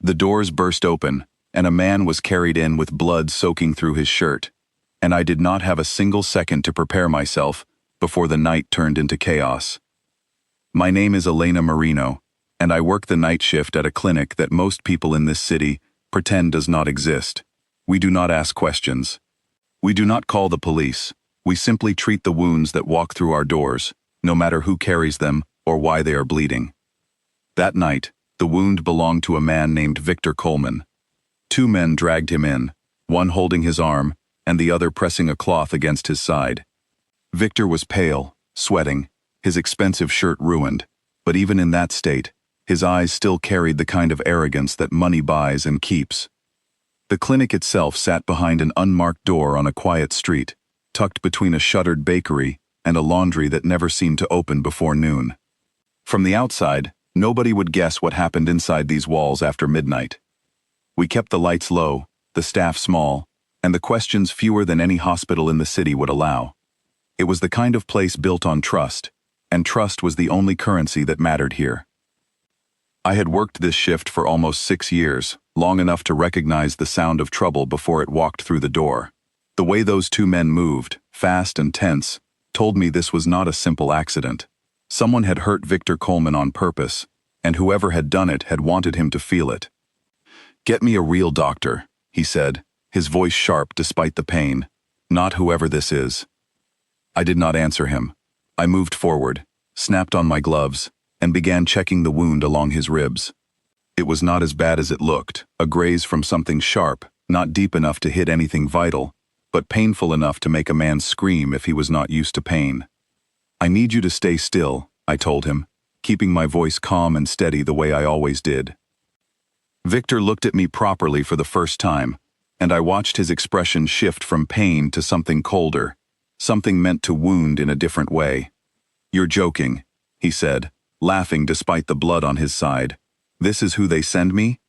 The doors burst open, and a man was carried in with blood soaking through his shirt, and I did not have a single second to prepare myself before the night turned into chaos. My name is Elena Marino, and I work the night shift at a clinic that most people in this city pretend does not exist. We do not ask questions. We do not call the police. We simply treat the wounds that walk through our doors, no matter who carries them or why they are bleeding. That night, the wound belonged to a man named Victor Coleman. Two men dragged him in, one holding his arm and the other pressing a cloth against his side. Victor was pale, sweating, his expensive shirt ruined, but even in that state, his eyes still carried the kind of arrogance that money buys and keeps. The clinic itself sat behind an unmarked door on a quiet street, tucked between a shuttered bakery and a laundry that never seemed to open before noon. From the outside, nobody would guess what happened inside these walls after midnight. We kept the lights low, the staff small, and the questions fewer than any hospital in the city would allow. It was the kind of place built on trust, and trust was the only currency that mattered here. I had worked this shift for almost 6 years, long enough to recognize the sound of trouble before it walked through the door. The way those two men moved, fast and tense, told me this was not a simple accident. Someone had hurt Victor Coleman on purpose, and whoever had done it had wanted him to feel it. "Get me a real doctor," he said, his voice sharp despite the pain. "Not whoever this is." I did not answer him. I moved forward, snapped on my gloves, and began checking the wound along his ribs. It was not as bad as it looked, a graze from something sharp, not deep enough to hit anything vital, but painful enough to make a man scream if he was not used to pain. "I need you to stay still," I told him, keeping my voice calm and steady the way I always did. Victor looked at me properly for the first time, and I watched his expression shift from pain to something colder, something meant to wound in a different way. "You're joking," he said, laughing despite the blood on his side. "This is who they send me?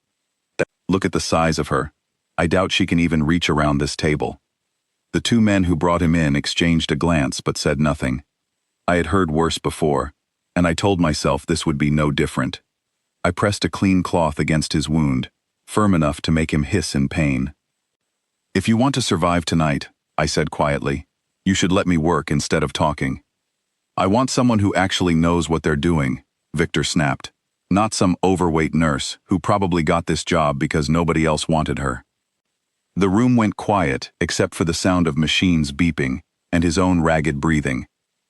Look at the size of her. I doubt she can even reach around this table." The two men who brought him in exchanged a glance but said nothing. I had heard worse before, and I told myself this would be no different. I pressed a clean cloth against his wound, firm enough to make him hiss in pain. "If you want to survive tonight," I said quietly, "you should let me work instead of talking." "I want someone who actually knows what they're doing," Victor snapped. "Not some overweight nurse who probably got this job because nobody else wanted her." The room went quiet except for the sound of machines beeping and his own ragged breathing.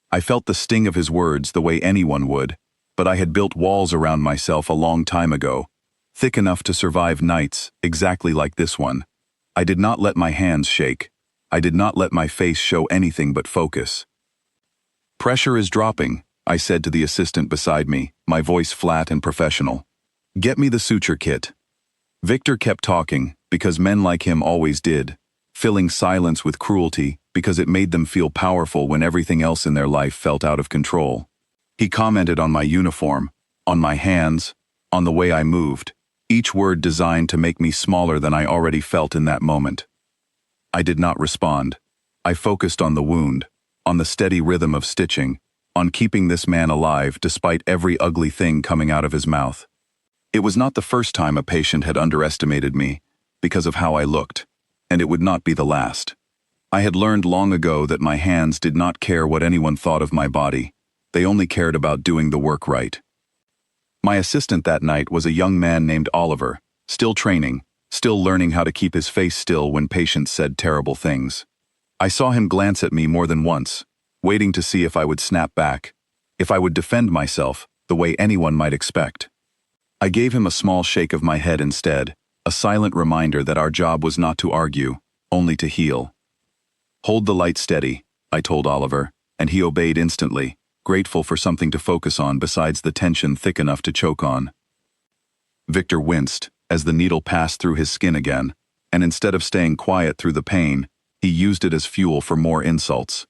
I felt the sting of his words the way anyone would, but I had built walls around myself a long time ago, thick enough to survive nights exactly like this one. I did not let my hands shake. I did not let my face show anything but focus. "Pressure is dropping," I said to the assistant beside me, my voice flat and professional. "Get me the suture kit." Victor kept talking, because men like him always did, filling silence with cruelty because it made them feel powerful when everything else in their life felt out of control. He commented on my uniform, on my hands, on the way I moved, each word designed to make me smaller than I already felt in that moment. I did not respond. I focused on the wound, on the steady rhythm of stitching, on keeping this man alive despite every ugly thing coming out of his mouth. It was not the first time a patient had underestimated me because of how I looked, and it would not be the last. I had learned long ago that my hands did not care what anyone thought of my body. They only cared about doing the work right. My assistant that night was a young man named Oliver, still training, still learning how to keep his face still when patients said terrible things. I saw him glance at me more than once, waiting to see if I would snap back, if I would defend myself the way anyone might expect. I gave him a small shake of my head instead, a silent reminder that our job was not to argue, only to heal. "Hold the light steady," I told Oliver, and he obeyed instantly, grateful for something to focus on besides the tension thick enough to choke on. Victor winced as the needle passed through his skin again, and instead of staying quiet through the pain, he used it as fuel for more insults.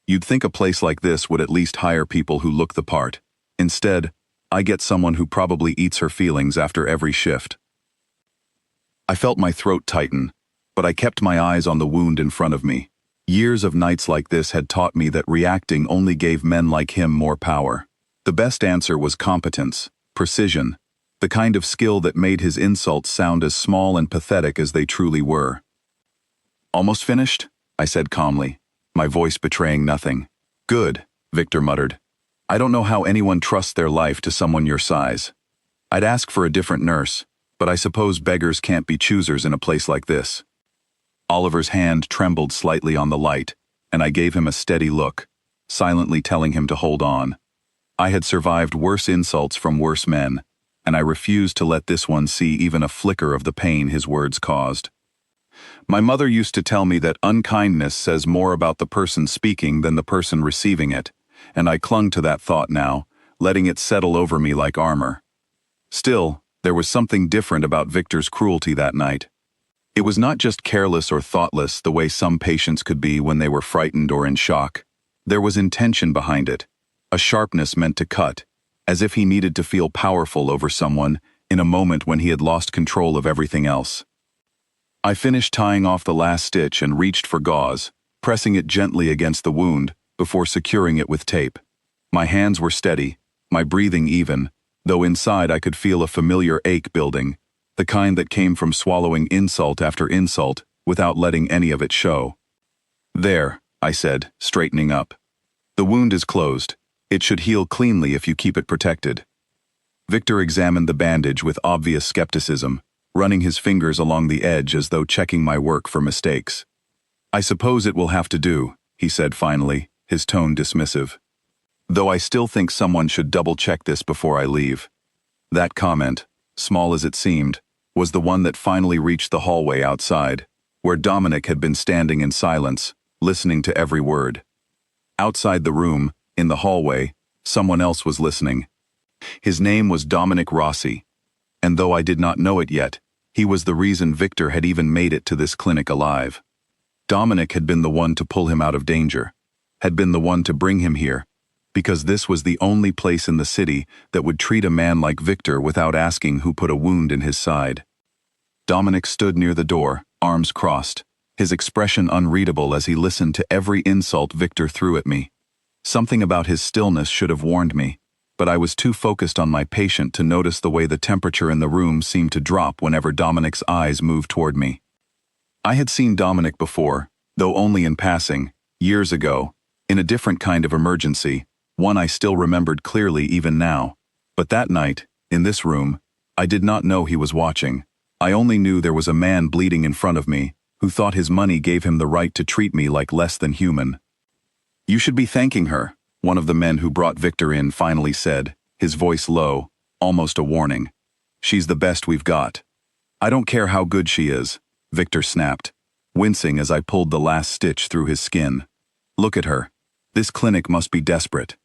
You'd think a place like this would at least hire people who look the part. Instead, I get someone who probably eats her feelings after every shift. I felt my throat tighten, but I kept my eyes on the wound in front of me. Years of nights like this had taught me that reacting only gave men like him more power. The best answer was competence, precision, the kind of skill that made his insults sound as small and pathetic as they truly were. "Almost finished?" I said calmly, my voice betraying nothing. "Good," Victor muttered. "I don't know how anyone trusts their life to someone your size. I'd ask for a different nurse, but I suppose beggars can't be choosers in a place like this." Oliver's hand trembled slightly on the light, and I gave him a steady look, silently telling him to hold on. I had survived worse insults from worse men, and I refused to let this one see even a flicker of the pain his words caused. My mother used to tell me that unkindness says more about the person speaking than the person receiving it, and I clung to that thought now, letting it settle over me like armor. Still, there was something different about Victor's cruelty that night. It was not just careless or thoughtless the way some patients could be when they were frightened or in shock. There was intention behind it, a sharpness meant to cut, as if he needed to feel powerful over someone in a moment when he had lost control of everything else. I finished tying off the last stitch and reached for gauze, pressing it gently against the wound before securing it with tape. My hands were steady, my breathing even, though inside I could feel a familiar ache building, the kind that came from swallowing insult after insult without letting any of it show. "There," I said, straightening up. "The wound is closed. It should heal cleanly if you keep it protected." Victor examined the bandage with obvious skepticism, running his fingers along the edge as though checking my work for mistakes. "I suppose it will have to do," he said finally, his tone dismissive. "Though I still think someone should double-check this before I leave." That comment, small as it seemed, was the one that finally reached the hallway outside, where Dominic had been standing in silence, listening to every word. Outside the room, in the hallway, someone else was listening. His name was Dominic Rossi, and though I did not know it yet, he was the reason Victor had even made it to this clinic alive. Dominic had been the one to pull him out of danger, had been the one to bring him here, because this was the only place in the city that would treat a man like Victor without asking who put a wound in his side. Dominic stood near the door, arms crossed, his expression unreadable as he listened to every insult Victor threw at me. Something about his stillness should have warned me, but I was too focused on my patient to notice the way the temperature in the room seemed to drop whenever Dominic's eyes moved toward me. I had seen Dominic before, though only in passing, years ago, in a different kind of emergency, one I still remembered clearly even now. But that night, in this room, I did not know he was watching. I only knew there was a man bleeding in front of me, who thought his money gave him the right to treat me like less than human. "You should be thanking her," one of the men who brought Victor in finally said, his voice low, almost a warning. "She's the best we've got." "I don't care how good she is," Victor snapped, wincing as I pulled the last stitch through his skin. "Look at her. This clinic must be desperate."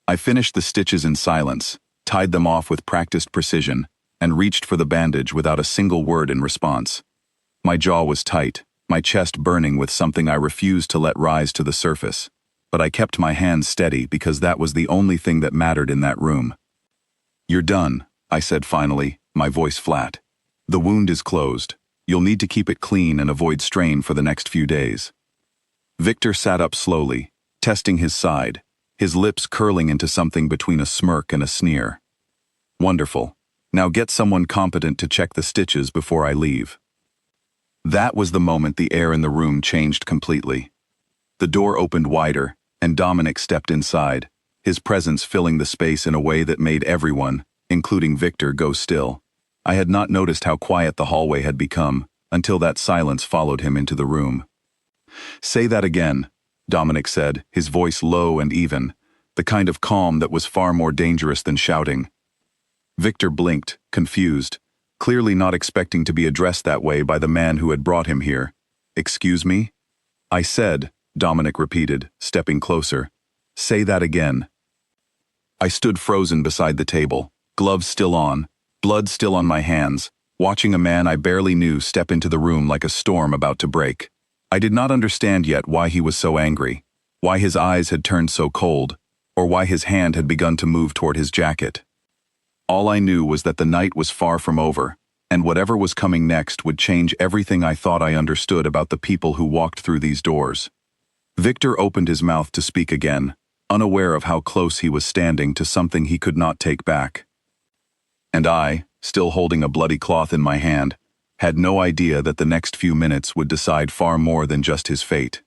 I finished the stitches in silence, tied them off with practiced precision, and reached for the bandage without a single word in response. My jaw was tight, my chest burning with something I refused to let rise to the surface, but I kept my hands steady because that was the only thing that mattered in that room. "You're done," I said finally, my voice flat. "The wound is closed. You'll need to keep it clean and avoid strain for the next few days." Victor sat up slowly, testing his side, his lips curling into something between a smirk and a sneer. "Wonderful. Now get someone competent to check the stitches before I leave." That was the moment the air in the room changed completely. The door opened wider, and Dominic stepped inside, his presence filling the space in a way that made everyone, including Victor, go still. I had not noticed how quiet the hallway had become, until that silence followed him into the room. "Say that again," Dominic said, his voice low and even, the kind of calm that was far more dangerous than shouting. Victor blinked, confused, clearly not expecting to be addressed that way by the man who had brought him here. "Excuse me?" "I said," Dominic repeated, stepping closer. "Say that again." I stood frozen beside the table, gloves still on, blood still on my hands, watching a man I barely knew step into the room like a storm about to break. I did not understand yet why he was so angry, why his eyes had turned so cold, or why his hand had begun to move toward his jacket. All I knew was that the night was far from over, and whatever was coming next would change everything I thought I understood about the people who walked through these doors. Victor opened his mouth to speak again, unaware of how close he was standing to something he could not take back. And I, still holding a bloody cloth in my hand, had no idea that the next few minutes would decide far more than just his fate.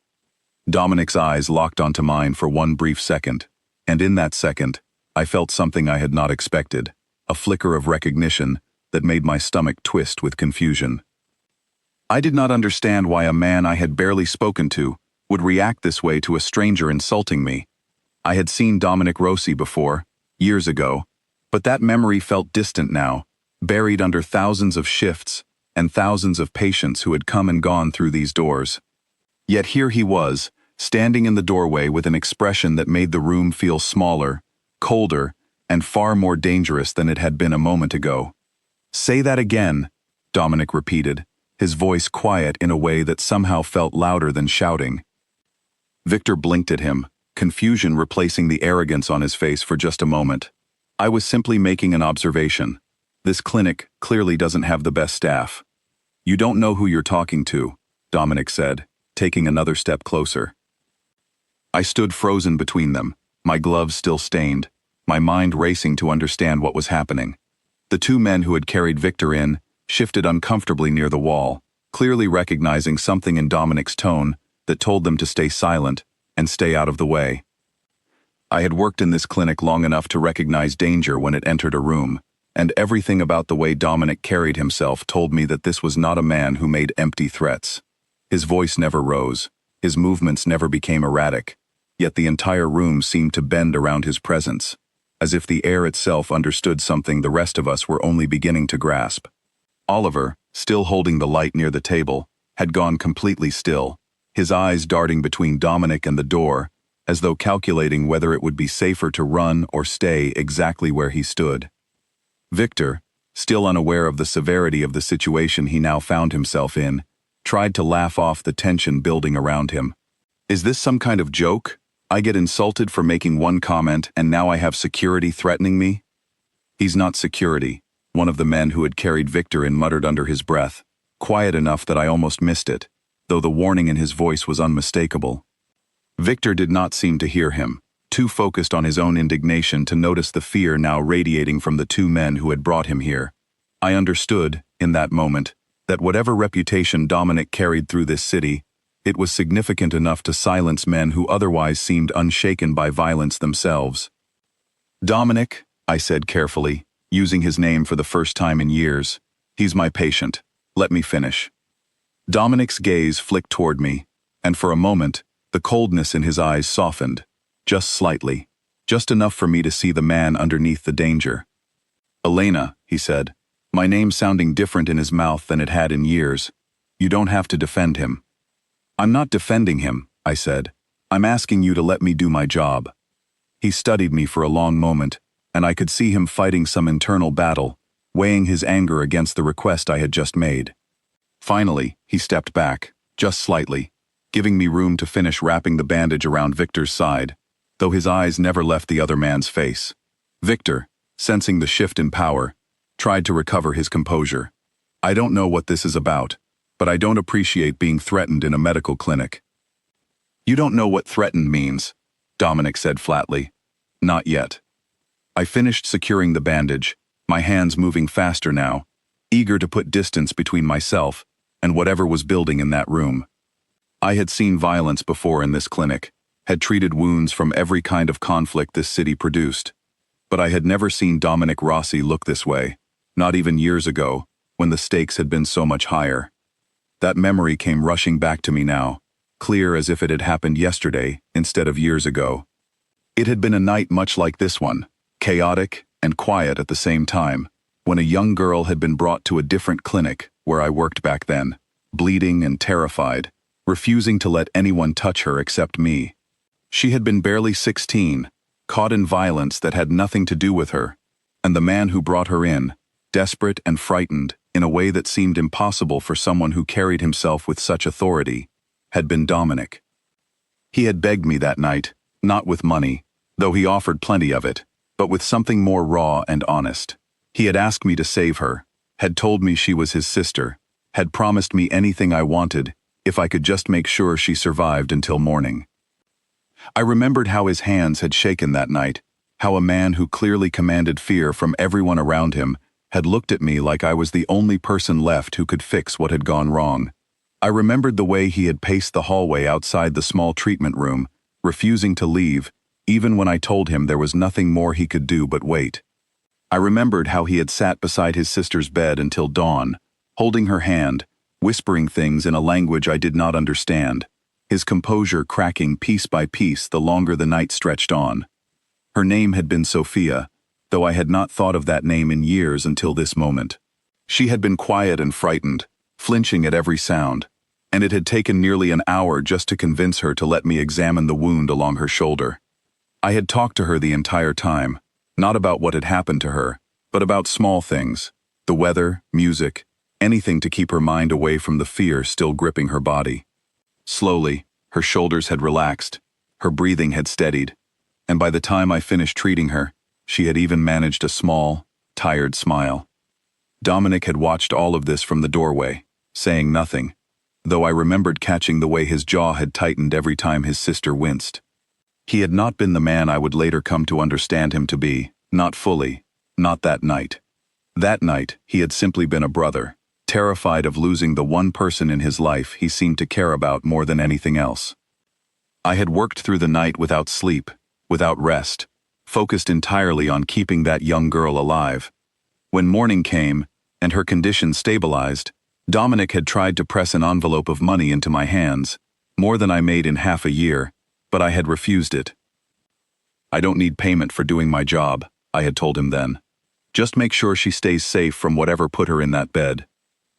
Dominic's eyes locked onto mine for one brief second, and in that second, I felt something I had not expected, a flicker of recognition that made my stomach twist with confusion. I did not understand why a man I had barely spoken to would react this way to a stranger insulting me. I had seen Dominic Rossi before, years ago, but that memory felt distant now, buried under thousands of shifts and thousands of patients who had come and gone through these doors. Yet here he was, standing in the doorway with an expression that made the room feel smaller, colder, and far more dangerous than it had been a moment ago. "Say that again," Dominic repeated, his voice quiet in a way that somehow felt louder than shouting. Victor blinked at him, confusion replacing the arrogance on his face for just a moment. "I was simply making an observation. This clinic clearly doesn't have the best staff." "You don't know who you're talking to," Dominic said, taking another step closer. I stood frozen between them, my gloves still stained, my mind racing to understand what was happening. The two men who had carried Victor in shifted uncomfortably near the wall, clearly recognizing something in Dominic's tone that told them to stay silent and stay out of the way. I had worked in this clinic long enough to recognize danger when it entered a room, and everything about the way Dominic carried himself told me that this was not a man who made empty threats. His voice never rose, his movements never became erratic, yet the entire room seemed to bend around his presence, as if the air itself understood something the rest of us were only beginning to grasp. Oliver, still holding the light near the table, had gone completely still, his eyes darting between Dominic and the door, as though calculating whether it would be safer to run or stay exactly where he stood. Victor, still unaware of the severity of the situation he now found himself in, tried to laugh off the tension building around him. "Is this some kind of joke? I get insulted for making one comment and now I have security threatening me?" "He's not security," one of the men who had carried Victor in muttered under his breath, quiet enough that I almost missed it, though the warning in his voice was unmistakable. Victor did not seem to hear him, too focused on his own indignation to notice the fear now radiating from the two men who had brought him here. I understood, in that moment, that whatever reputation Dominic carried through this city, it was significant enough to silence men who otherwise seemed unshaken by violence themselves. "Dominic," I said carefully, using his name for the first time in years. "He's my patient. Let me finish." Dominic's gaze flicked toward me, and for a moment, the coldness in his eyes softened, just slightly, just enough for me to see the man underneath the danger. "Elena," he said, my name sounding different in his mouth than it had in years. "You don't have to defend him." "I'm not defending him," I said. "I'm asking you to let me do my job." He studied me for a long moment, and I could see him fighting some internal battle, weighing his anger against the request I had just made. Finally, he stepped back, just slightly, giving me room to finish wrapping the bandage around Victor's side, though his eyes never left the other man's face. Victor, sensing the shift in power, tried to recover his composure. "I don't know what this is about, but I don't appreciate being threatened in a medical clinic." "You don't know what threatened means," Dominic said flatly. "Not yet." I finished securing the bandage, my hands moving faster now, eager to put distance between myself and whatever was building in that room. I had seen violence before in this clinic, had treated wounds from every kind of conflict this city produced, but I had never seen Dominic Rossi look this way, not even years ago, when the stakes had been so much higher. That memory came rushing back to me now, clear as if it had happened yesterday instead of years ago. It had been a night much like this one, chaotic and quiet at the same time, when a young girl had been brought to a different clinic where I worked back then, bleeding and terrified, refusing to let anyone touch her except me. She had been barely 16, caught in violence that had nothing to do with her, and the man who brought her in, desperate and frightened in a way that seemed impossible for someone who carried himself with such authority, had been Dominic. He had begged me that night, not with money, though he offered plenty of it, but with something more raw and honest. He had asked me to save her, had told me she was his sister, had promised me anything I wanted if I could just make sure she survived until morning. I remembered how his hands had shaken that night, how a man who clearly commanded fear from everyone around him had looked at me like I was the only person left who could fix what had gone wrong. I remembered the way he had paced the hallway outside the small treatment room, refusing to leave, even when I told him there was nothing more he could do but wait. I remembered how he had sat beside his sister's bed until dawn, holding her hand, whispering things in a language I did not understand, his composure cracking piece by piece the longer the night stretched on. Her name had been Sophia, though I had not thought of that name in years until this moment. She had been quiet and frightened, flinching at every sound, and it had taken nearly an hour just to convince her to let me examine the wound along her shoulder. I had talked to her the entire time, not about what had happened to her, but about small things, the weather, music, anything to keep her mind away from the fear still gripping her body. Slowly, her shoulders had relaxed, her breathing had steadied, and by the time I finished treating her, she had even managed a small, tired smile. Dominic had watched all of this from the doorway, saying nothing, though I remembered catching the way his jaw had tightened every time his sister winced. He had not been the man I would later come to understand him to be, not fully, not that night. That night, he had simply been a brother, terrified of losing the one person in his life he seemed to care about more than anything else. I had worked through the night without sleep, without rest, focused entirely on keeping that young girl alive. When morning came, and her condition stabilized, Dominic had tried to press an envelope of money into my hands, more than I made in half a year, but I had refused it. "I don't need payment for doing my job," I had told him then. "Just make sure she stays safe from whatever put her in that bed."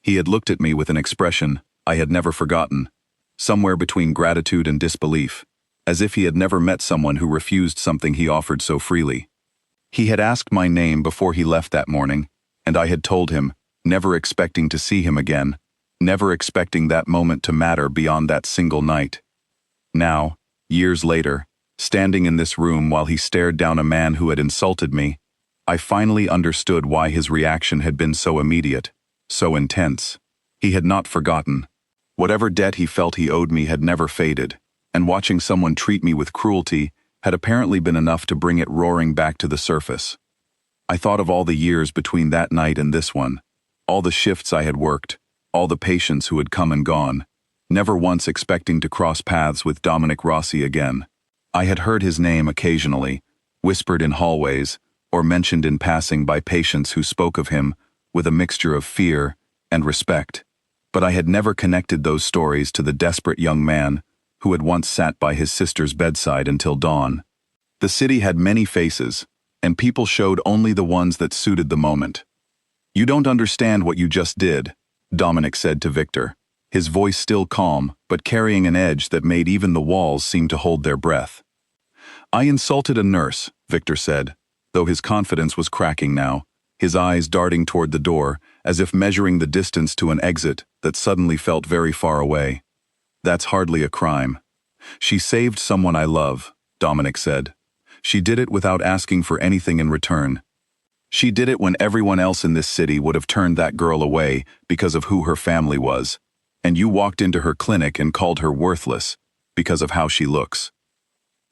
He had looked at me with an expression I had never forgotten, somewhere between gratitude and disbelief, as if he had never met someone who refused something he offered so freely. He had asked my name before he left that morning, and I had told him, never expecting to see him again, never expecting that moment to matter beyond that single night. Now, years later, standing in this room while he stared down a man who had insulted me, I finally understood why his reaction had been so immediate, so intense. He had not forgotten. Whatever debt he felt he owed me had never faded, and watching someone treat me with cruelty had apparently been enough to bring it roaring back to the surface. I thought of all the years between that night and this one, all the shifts I had worked, all the patients who had come and gone, never once expecting to cross paths with Dominic Rossi again. I had heard his name occasionally, whispered in hallways, or mentioned in passing by patients who spoke of him with a mixture of fear and respect, but I had never connected those stories to the desperate young man who had once sat by his sister's bedside until dawn. The city had many faces, and people showed only the ones that suited the moment. "You don't understand what you just did," Dominic said to Victor, his voice still calm but carrying an edge that made even the walls seem to hold their breath. "I insulted a nurse," Victor said, though his confidence was cracking now, his eyes darting toward the door as if measuring the distance to an exit that suddenly felt very far away. "That's hardly a crime. She saved someone I love," Dominic said. "She did it without asking for anything in return. She did it when everyone else in this city would have turned that girl away because of who her family was, and you walked into her clinic and called her worthless because of how she looks."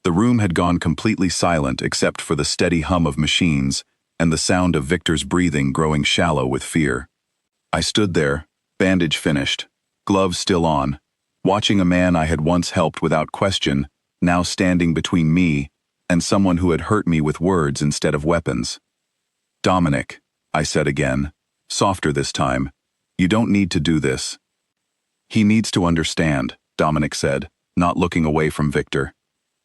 The room had gone completely silent except for the steady hum of machines and the sound of Victor's breathing growing shallow with fear. I stood there, bandage finished, gloves still on, watching a man I had once helped without question, now standing between me and someone who had hurt me with words instead of weapons. "Dominic," I said again, softer this time, "you don't need to do this." "He needs to understand," Dominic said, not looking away from Victor.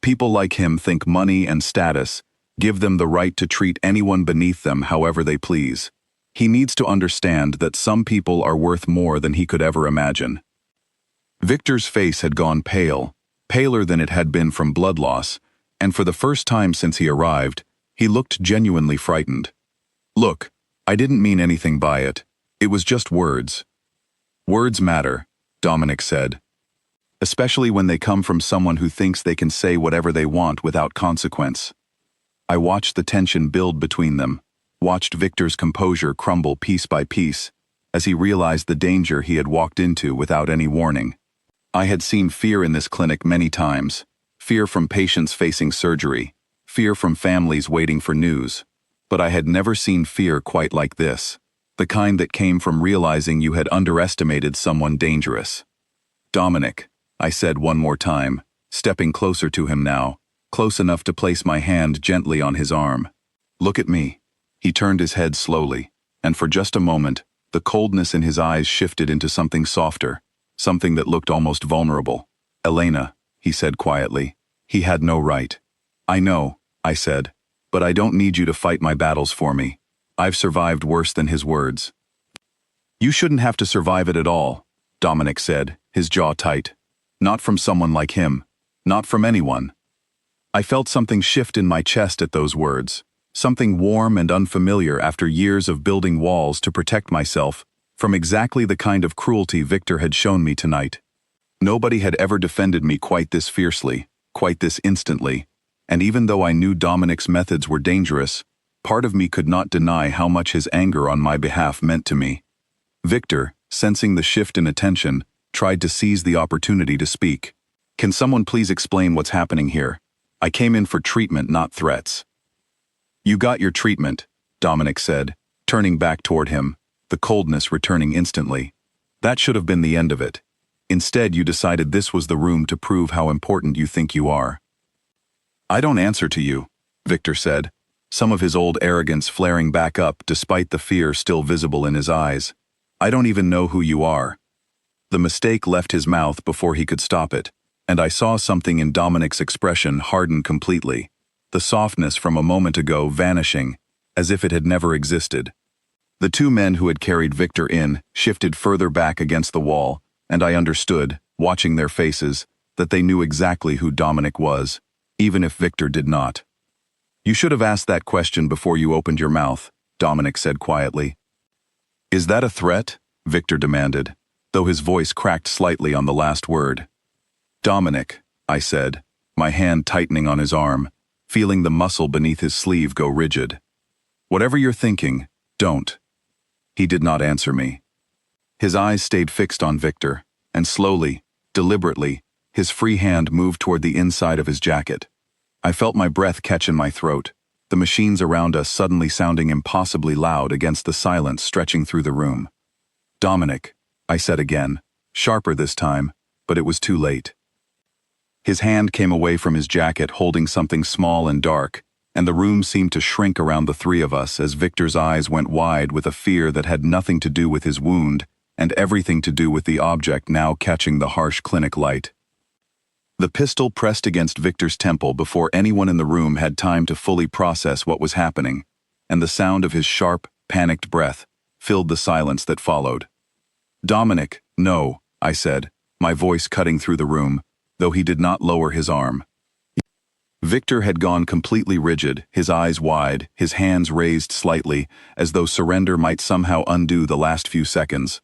"People like him think money and status give them the right to treat anyone beneath them however they please. He needs to understand that some people are worth more than he could ever imagine." Victor's face had gone pale, paler than it had been from blood loss, and for the first time since he arrived, he looked genuinely frightened. "Look, I didn't mean anything by it. It was just words." "Words matter," Dominic said, "especially when they come from someone who thinks they can say whatever they want without consequence." I watched the tension build between them, watched Victor's composure crumble piece by piece, as he realized the danger he had walked into without any warning. I had seen fear in this clinic many times, fear from patients facing surgery, fear from families waiting for news, but I had never seen fear quite like this. the kind that came from realizing you had underestimated someone dangerous. Dominic, I said one more time, stepping closer to him now, close enough to place my hand gently on his arm. Look at me. He turned his head slowly, and for just a moment, the coldness in his eyes shifted into something softer, something that looked almost vulnerable. Elena, he said quietly. He had no right. I know, I said, but I don't need you to fight my battles for me. I've survived worse than his words. You shouldn't have to survive it at all, Dominic said, his jaw tight. Not from someone like him. Not from anyone. I felt something shift in my chest at those words, something warm and unfamiliar after years of building walls to protect myself from exactly the kind of cruelty Victor had shown me tonight. Nobody had ever defended me quite this fiercely, quite this instantly, and even though I knew Dominic's methods were dangerous, part of me could not deny how much his anger on my behalf meant to me. Victor, sensing the shift in attention, tried to seize the opportunity to speak. Can someone please explain what's happening here? I came in for treatment, not threats. You got your treatment, Dominic said, turning back toward him, the coldness returning instantly. That should have been the end of it. Instead, you decided this was the room to prove how important you think you are. I don't answer to you, Victor said, some of his old arrogance flaring back up despite the fear still visible in his eyes. I don't even know who you are. The mistake left his mouth before he could stop it, and I saw something in Dominic's expression harden completely, the softness from a moment ago vanishing, as if it had never existed. The two men who had carried Victor in shifted further back against the wall, and I understood, watching their faces, that they knew exactly who Dominic was, even if Victor did not. You should have asked that question before you opened your mouth, Dominic said quietly. Is that a threat? Victor demanded, though his voice cracked slightly on the last word. Dominic, I said, my hand tightening on his arm, feeling the muscle beneath his sleeve go rigid. Whatever you're thinking, don't. He did not answer me. His eyes stayed fixed on Victor, and slowly, deliberately, his free hand moved toward the inside of his jacket. I felt my breath catch in my throat, the machines around us suddenly sounding impossibly loud against the silence stretching through the room. Dominic, I said again, sharper this time, but it was too late. His hand came away from his jacket holding something small and dark, and the room seemed to shrink around the three of us as Victor's eyes went wide with a fear that had nothing to do with his wound and everything to do with the object now catching the harsh clinic light. The pistol pressed against Victor's temple before anyone in the room had time to fully process what was happening, and the sound of his sharp, panicked breath filled the silence that followed. Dominic, no, I said, my voice cutting through the room, though he did not lower his arm. Victor had gone completely rigid, his eyes wide, his hands raised slightly, as though surrender might somehow undo the last few seconds.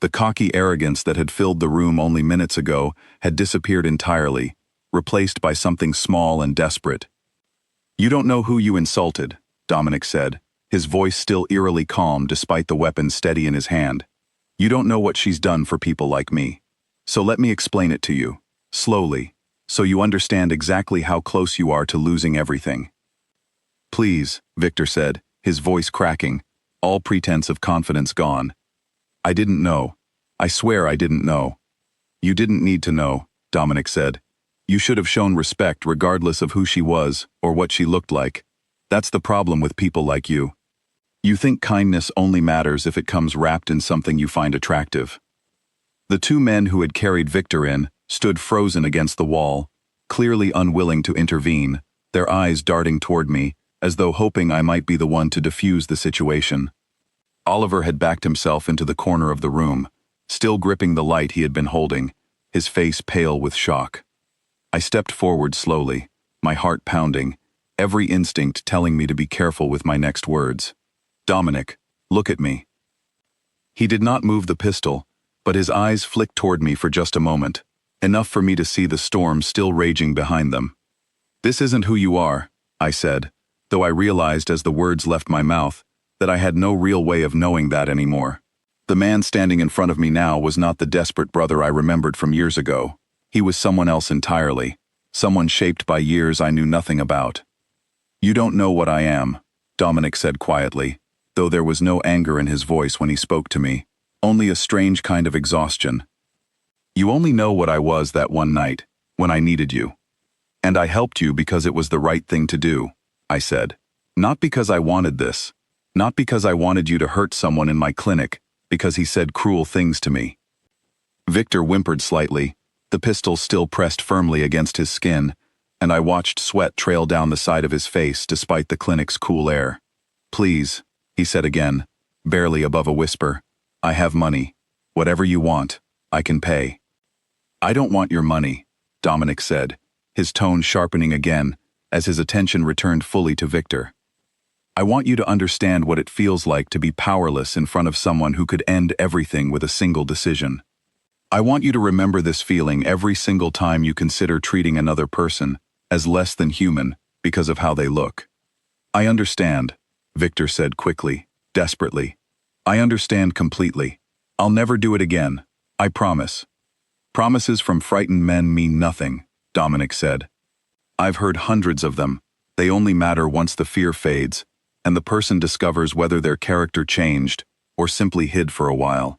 The cocky arrogance that had filled the room only minutes ago had disappeared entirely, replaced by something small and desperate. You don't know who you insulted, Dominic said, his voice still eerily calm despite the weapon steady in his hand. You don't know what she's done for people like me. So let me explain it to you, slowly, so you understand exactly how close you are to losing everything. Please, Victor said, his voice cracking, all pretense of confidence gone. I didn't know. I swear I didn't know. You didn't need to know, Dominic said. You should have shown respect regardless of who she was or what she looked like. That's the problem with people like you. You think kindness only matters if it comes wrapped in something you find attractive. The two men who had carried Victor in stood frozen against the wall, clearly unwilling to intervene, their eyes darting toward me, as though hoping I might be the one to defuse the situation. Oliver had backed himself into the corner of the room, still gripping the light he had been holding, his face pale with shock. I stepped forward slowly, my heart pounding, every instinct telling me to be careful with my next words. Dominic, look at me. He did not move the pistol, but his eyes flicked toward me for just a moment, enough for me to see the storm still raging behind them. This isn't who you are, I said, though I realized as the words left my mouth that I had no real way of knowing that anymore. The man standing in front of me now was not the desperate brother I remembered from years ago. He was someone else entirely, someone shaped by years I knew nothing about. You don't know what I am, Dominic said quietly, though there was no anger in his voice when he spoke to me, only a strange kind of exhaustion. You only know what I was that one night, when I needed you. And I helped you because it was the right thing to do, I said. Not because I wanted this. Not because I wanted you to hurt someone in my clinic, because he said cruel things to me. Victor whimpered slightly, the pistol still pressed firmly against his skin, and I watched sweat trail down the side of his face despite the clinic's cool air. Please, he said again, barely above a whisper. I have money. Whatever you want, I can pay. I don't want your money, Dominic said, his tone sharpening again as his attention returned fully to Victor. I want you to understand what it feels like to be powerless in front of someone who could end everything with a single decision. I want you to remember this feeling every single time you consider treating another person as less than human because of how they look. I understand, Victor said quickly, desperately. I understand completely. I'll never do it again. I promise. Promises from frightened men mean nothing, Dominic said. I've heard hundreds of them. They only matter once the fear fades, and the person discovers whether their character changed or simply hid for a while.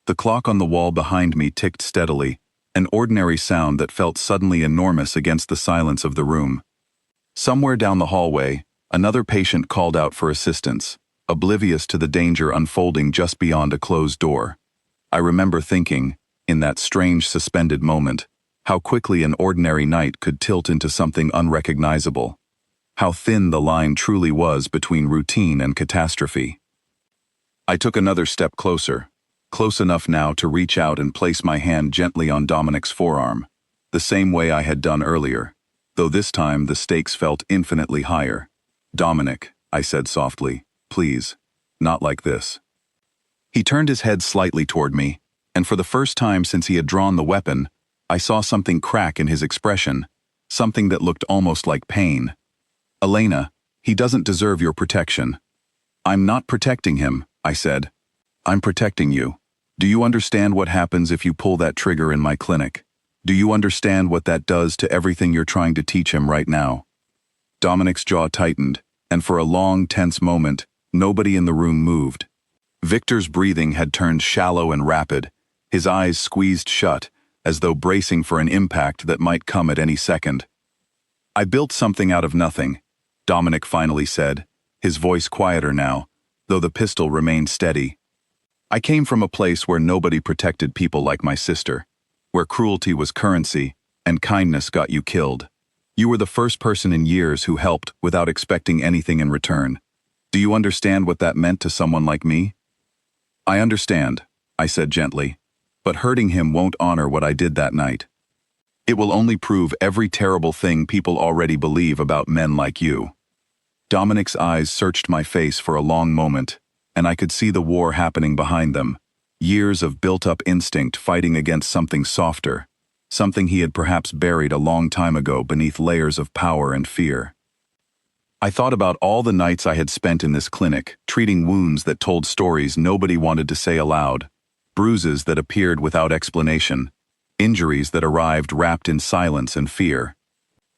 The clock on the wall behind me ticked steadily, an ordinary sound that felt suddenly enormous against the silence of the room. Somewhere down the hallway, another patient called out for assistance, oblivious to the danger unfolding just beyond a closed door. I remember thinking, in that strange suspended moment, how quickly an ordinary night could tilt into something unrecognizable. How thin the line truly was between routine and catastrophe. I took another step closer, close enough now to reach out and place my hand gently on Dominic's forearm, the same way I had done earlier, though this time the stakes felt infinitely higher. Dominic, I said softly, please, not like this. He turned his head slightly toward me, and for the first time since he had drawn the weapon, I saw something crack in his expression, something that looked almost like pain. Elena, he doesn't deserve your protection. I'm not protecting him, I said. I'm protecting you. Do you understand what happens if you pull that trigger in my clinic? Do you understand what that does to everything you're trying to teach him right now? Dominic's jaw tightened, and for a long, tense moment, nobody in the room moved. Victor's breathing had turned shallow and rapid, his eyes squeezed shut, as though bracing for an impact that might come at any second. I built something out of nothing, Dominic finally said, his voice quieter now, though the pistol remained steady. I came from a place where nobody protected people like my sister, where cruelty was currency and kindness got you killed. You were the first person in years who helped without expecting anything in return. Do you understand what that meant to someone like me? I understand, I said gently, but hurting him won't honor what I did that night. It will only prove every terrible thing people already believe about men like you. Dominic's eyes searched my face for a long moment, and I could see the war happening behind them, years of built-up instinct fighting against something softer, something he had perhaps buried a long time ago beneath layers of power and fear. I thought about all the nights I had spent in this clinic, treating wounds that told stories nobody wanted to say aloud, bruises that appeared without explanation, injuries that arrived wrapped in silence and fear.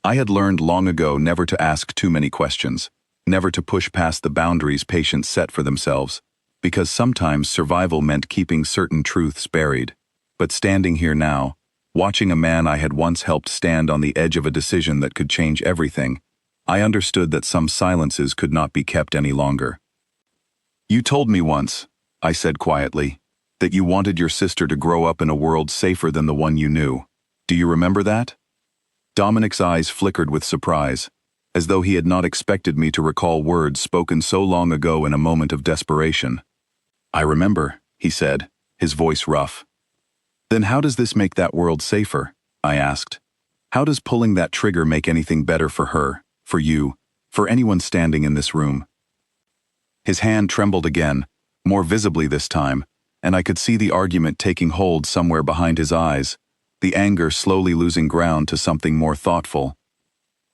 I had learned long ago never to ask too many questions, never to push past the boundaries patients set for themselves, because sometimes survival meant keeping certain truths buried. But standing here now, watching a man I had once helped stand on the edge of a decision that could change everything, I understood that some silences could not be kept any longer. You told me once, I said quietly, that you wanted your sister to grow up in a world safer than the one you knew. Do you remember that? Dominic's eyes flickered with surprise, as though he had not expected me to recall words spoken so long ago in a moment of desperation. I remember, he said, his voice rough. Then how does this make that world safer? I asked. How does pulling that trigger make anything better for her, for you, for anyone standing in this room? His hand trembled again, more visibly this time, and I could see the argument taking hold somewhere behind his eyes, the anger slowly losing ground to something more thoughtful.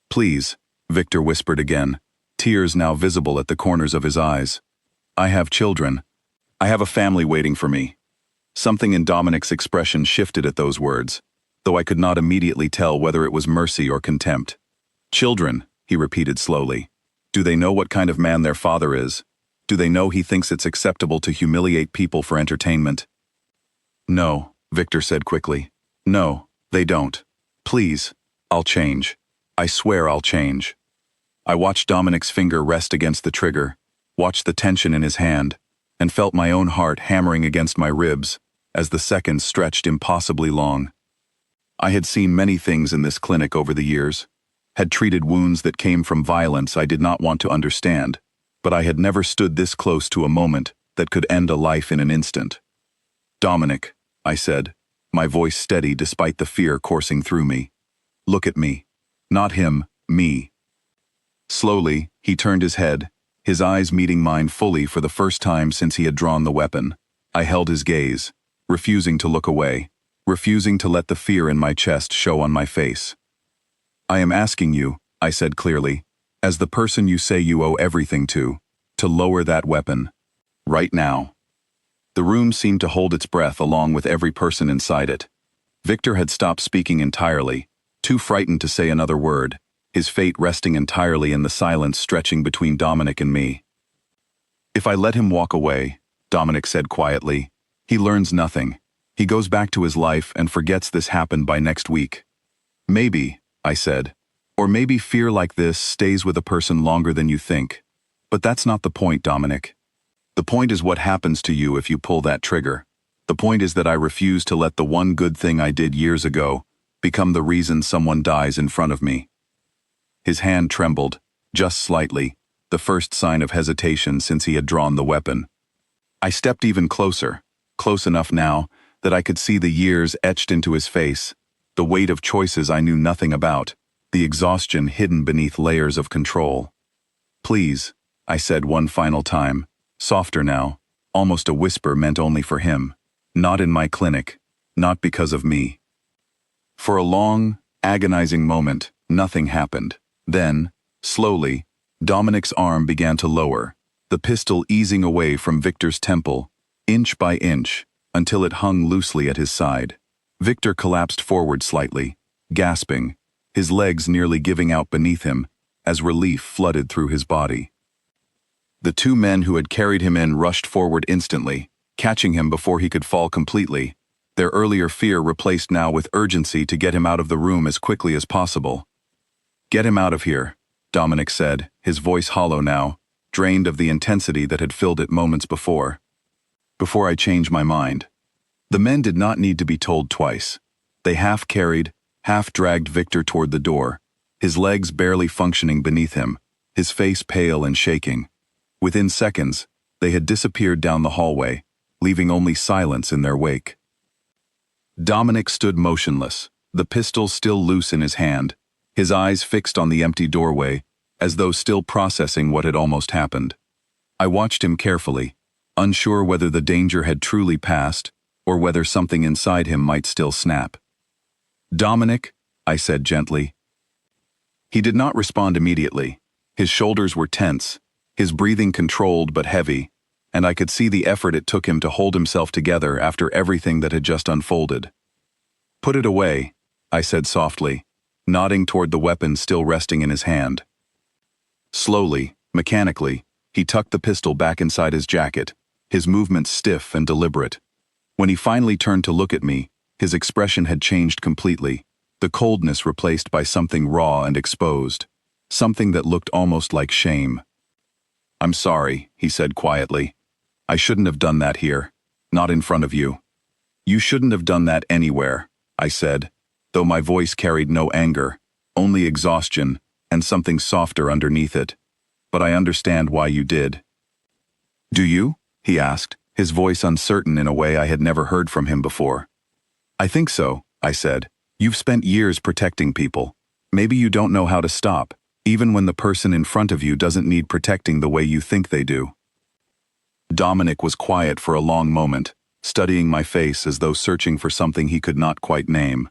Please, Victor whispered again, tears now visible at the corners of his eyes. I have children. I have a family waiting for me. Something in Dominic's expression shifted at those words, though I could not immediately tell whether it was mercy or contempt. Children, he repeated slowly. Do they know what kind of man their father is? Do they know he thinks it's acceptable to humiliate people for entertainment? No, Victor said quickly. No, they don't. Please, I'll change. I swear I'll change. I watched Dominic's finger rest against the trigger, watched the tension in his hand, and felt my own heart hammering against my ribs as the seconds stretched impossibly long. I had seen many things in this clinic over the years, had treated wounds that came from violence I did not want to understand, but I had never stood this close to a moment that could end a life in an instant. Dominic, I said, my voice steady despite the fear coursing through me. Look at me. Not him, me. Slowly, he turned his head, his eyes meeting mine fully for the first time since he had drawn the weapon. I held his gaze, refusing to look away, refusing to let the fear in my chest show on my face. I am asking you, I said clearly, as the person you say you owe everything to lower that weapon. Right now. The room seemed to hold its breath along with every person inside it. Victor had stopped speaking entirely, too frightened to say another word, his fate resting entirely in the silence stretching between Dominic and me. If I let him walk away, Dominic said quietly, he learns nothing. He goes back to his life and forgets this happened by next week. Maybe, I said, or maybe fear like this stays with a person longer than you think. But that's not the point, Dominic. The point is what happens to you if you pull that trigger. The point is that I refuse to let the one good thing I did years ago become the reason someone dies in front of me. His hand trembled, just slightly, the first sign of hesitation since he had drawn the weapon. I stepped even closer, close enough now that I could see the years etched into his face, the weight of choices I knew nothing about, the exhaustion hidden beneath layers of control. Please, I said one final time, softer now, almost a whisper meant only for him. Not in my clinic, not because of me. For a long, agonizing moment, nothing happened. Then, slowly, Dominic's arm began to lower, the pistol easing away from Victor's temple, inch by inch, until it hung loosely at his side. Victor collapsed forward slightly, gasping, his legs nearly giving out beneath him, as relief flooded through his body. The two men who had carried him in rushed forward instantly, catching him before he could fall completely, their earlier fear replaced now with urgency to get him out of the room as quickly as possible. Get him out of here, Dominic said, his voice hollow now, drained of the intensity that had filled it moments before. Before I changed my mind. The men did not need to be told twice. They half-carried, half-dragged Victor toward the door, his legs barely functioning beneath him, his face pale and shaking. Within seconds, they had disappeared down the hallway, leaving only silence in their wake. Dominic stood motionless, the pistol still loose in his hand, his eyes fixed on the empty doorway, as though still processing what had almost happened. I watched him carefully, unsure whether the danger had truly passed, or whether something inside him might still snap. Dominic, I said gently. He did not respond immediately. His shoulders were tense, his breathing controlled but heavy, and I could see the effort it took him to hold himself together after everything that had just unfolded. Put it away, I said softly, nodding toward the weapon still resting in his hand. Slowly, mechanically, he tucked the pistol back inside his jacket, his movements stiff and deliberate. When he finally turned to look at me, his expression had changed completely, the coldness replaced by something raw and exposed, something that looked almost like shame. I'm sorry, he said quietly. I shouldn't have done that here, not in front of you. You shouldn't have done that anywhere, I said, though my voice carried no anger, only exhaustion and something softer underneath it. But I understand why you did. Do you? He asked, his voice uncertain in a way I had never heard from him before. I think so, I said. You've spent years protecting people. Maybe you don't know how to stop, even when the person in front of you doesn't need protecting the way you think they do. Dominic was quiet for a long moment, studying my face as though searching for something he could not quite name.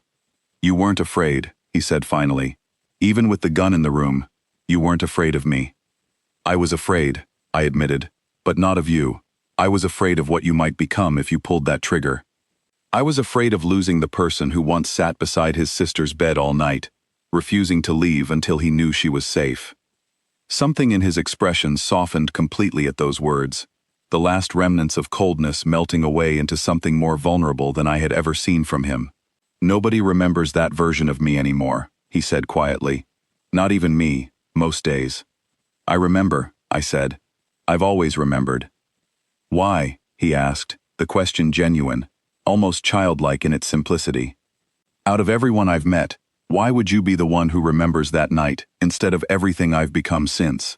You weren't afraid, he said finally. Even with the gun in the room, you weren't afraid of me. I was afraid, I admitted, but not of you. I was afraid of what you might become if you pulled that trigger. I was afraid of losing the person who once sat beside his sister's bed all night, refusing to leave until he knew she was safe. Something in his expression softened completely at those words, the last remnants of coldness melting away into something more vulnerable than I had ever seen from him. "Nobody remembers that version of me anymore," he said quietly. "Not even me, most days." "I remember," I said. "I've always remembered." "Why?" he asked, the question genuine, almost childlike in its simplicity. "Out of everyone I've met, why would you be the one who remembers that night instead of everything I've become since?"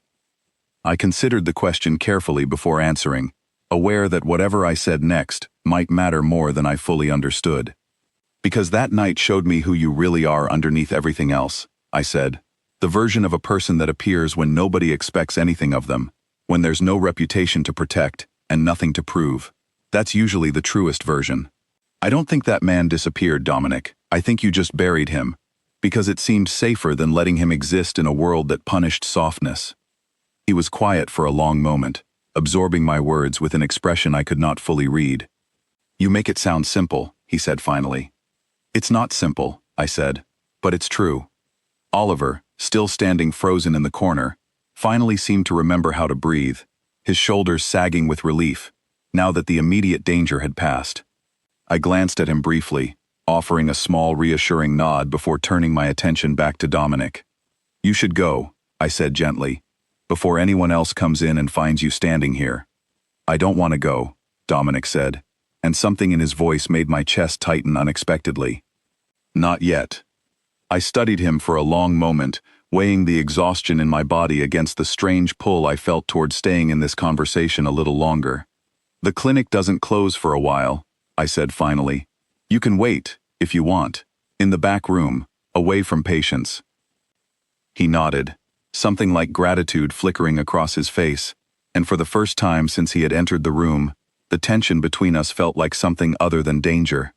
I considered the question carefully before answering, aware that whatever I said next might matter more than I fully understood. "Because that night showed me who you really are underneath everything else," I said. "The version of a person that appears when nobody expects anything of them, when there's no reputation to protect and nothing to prove. That's usually the truest version." "I don't think that man disappeared, Dominic. I think you just buried him, because it seemed safer than letting him exist in a world that punished softness." He was quiet for a long moment, absorbing my words with an expression I could not fully read. "You make it sound simple," he said finally. "It's not simple," I said, "but it's true." Oliver, still standing frozen in the corner, finally seemed to remember how to breathe, his shoulders sagging with relief, now that the immediate danger had passed. I glanced at him briefly, offering a small reassuring nod before turning my attention back to Dominic. "You should go," I said gently, "before anyone else comes in and finds you standing here." "I don't want to go," Dominic said, and something in his voice made my chest tighten unexpectedly. "Not yet." I studied him for a long moment, weighing the exhaustion in my body against the strange pull I felt toward staying in this conversation a little longer. "The clinic doesn't close for a while," I said finally. "You can wait, if you want, in the back room, away from patients." He nodded, something like gratitude flickering across his face, and for the first time since he had entered the room, the tension between us felt like something other than danger.